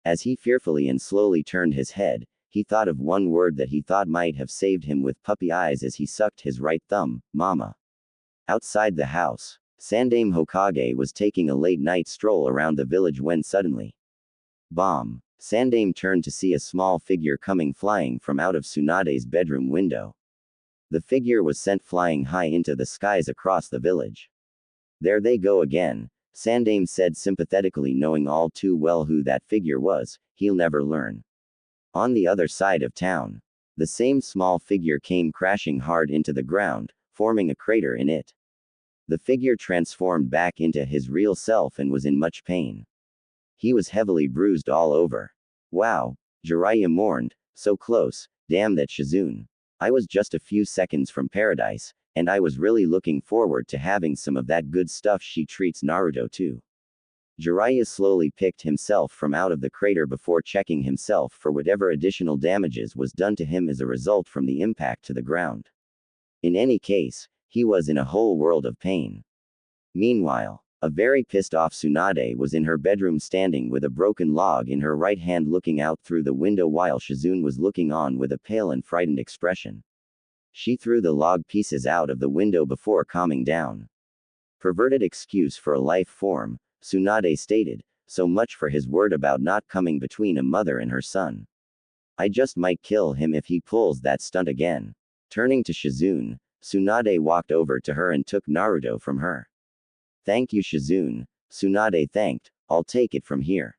As he fearfully and slowly turned his head, he thought of one word that he thought might have saved him with puppy eyes as he sucked his right thumb, "Mama." Outside the house, Sandaime Hokage was taking a late-night stroll around the village when suddenly, bomb! Sandaime turned to see a small figure coming flying from out of Tsunade's bedroom window. The figure was sent flying high into the skies across the village. "There they go again," Sandaime said sympathetically, knowing all too well who that figure was. "He'll never learn." On the other side of town, the same small figure came crashing hard into the ground, forming a crater in it. The figure transformed back into his real self and was in much pain. He was heavily bruised all over. "Wow," Jiraiya mourned, "so close, damn that Shizune. I was just a few seconds from paradise, and I was really looking forward to having some of that good stuff she treats Naruto to." Jiraiya slowly picked himself from out of the crater before checking himself for whatever additional damages was done to him as a result from the impact to the ground. In any case, he was in a whole world of pain. Meanwhile, a very pissed off Tsunade was in her bedroom standing with a broken log in her right hand looking out through the window while Shizune was looking on with a pale and frightened expression. She threw the log pieces out of the window before calming down. "Perverted excuse for a life form," Tsunade stated, "so much for his word about not coming between a mother and her son. I just might kill him if he pulls that stunt again." Turning to Shizune, Tsunade walked over to her and took Naruto from her. "Thank you, Shizune," Tsunade thanked, "I'll take it from here."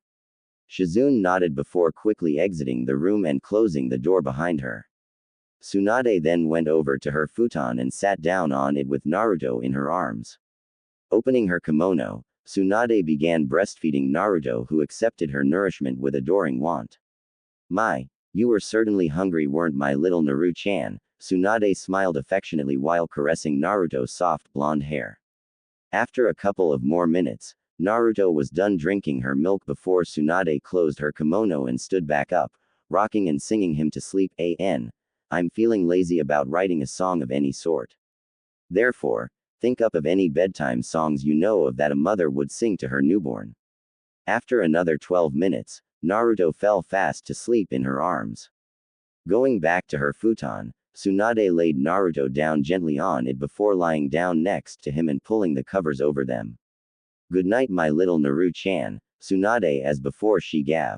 Shizune nodded before quickly exiting the room and closing the door behind her. Tsunade then went over to her futon and sat down on it with Naruto in her arms. Opening her kimono, Tsunade began breastfeeding Naruto, who accepted her nourishment with adoring want. "My, you were certainly hungry, weren't my little Naru-chan?" Tsunade smiled affectionately while caressing Naruto's soft blonde hair. After a couple of more minutes, Naruto was done drinking her milk before Tsunade closed her kimono and stood back up, rocking and singing him to sleep. I'm feeling lazy about writing a song of any sort. Therefore, think up of any bedtime songs you know of that a mother would sing to her newborn. After another 12 minutes, Naruto fell fast to sleep in her arms. Going back to her futon, Tsunade laid Naruto down gently on it before lying down next to him and pulling the covers over them. "Good night, my little Naru-chan," Tsunade as before she gave.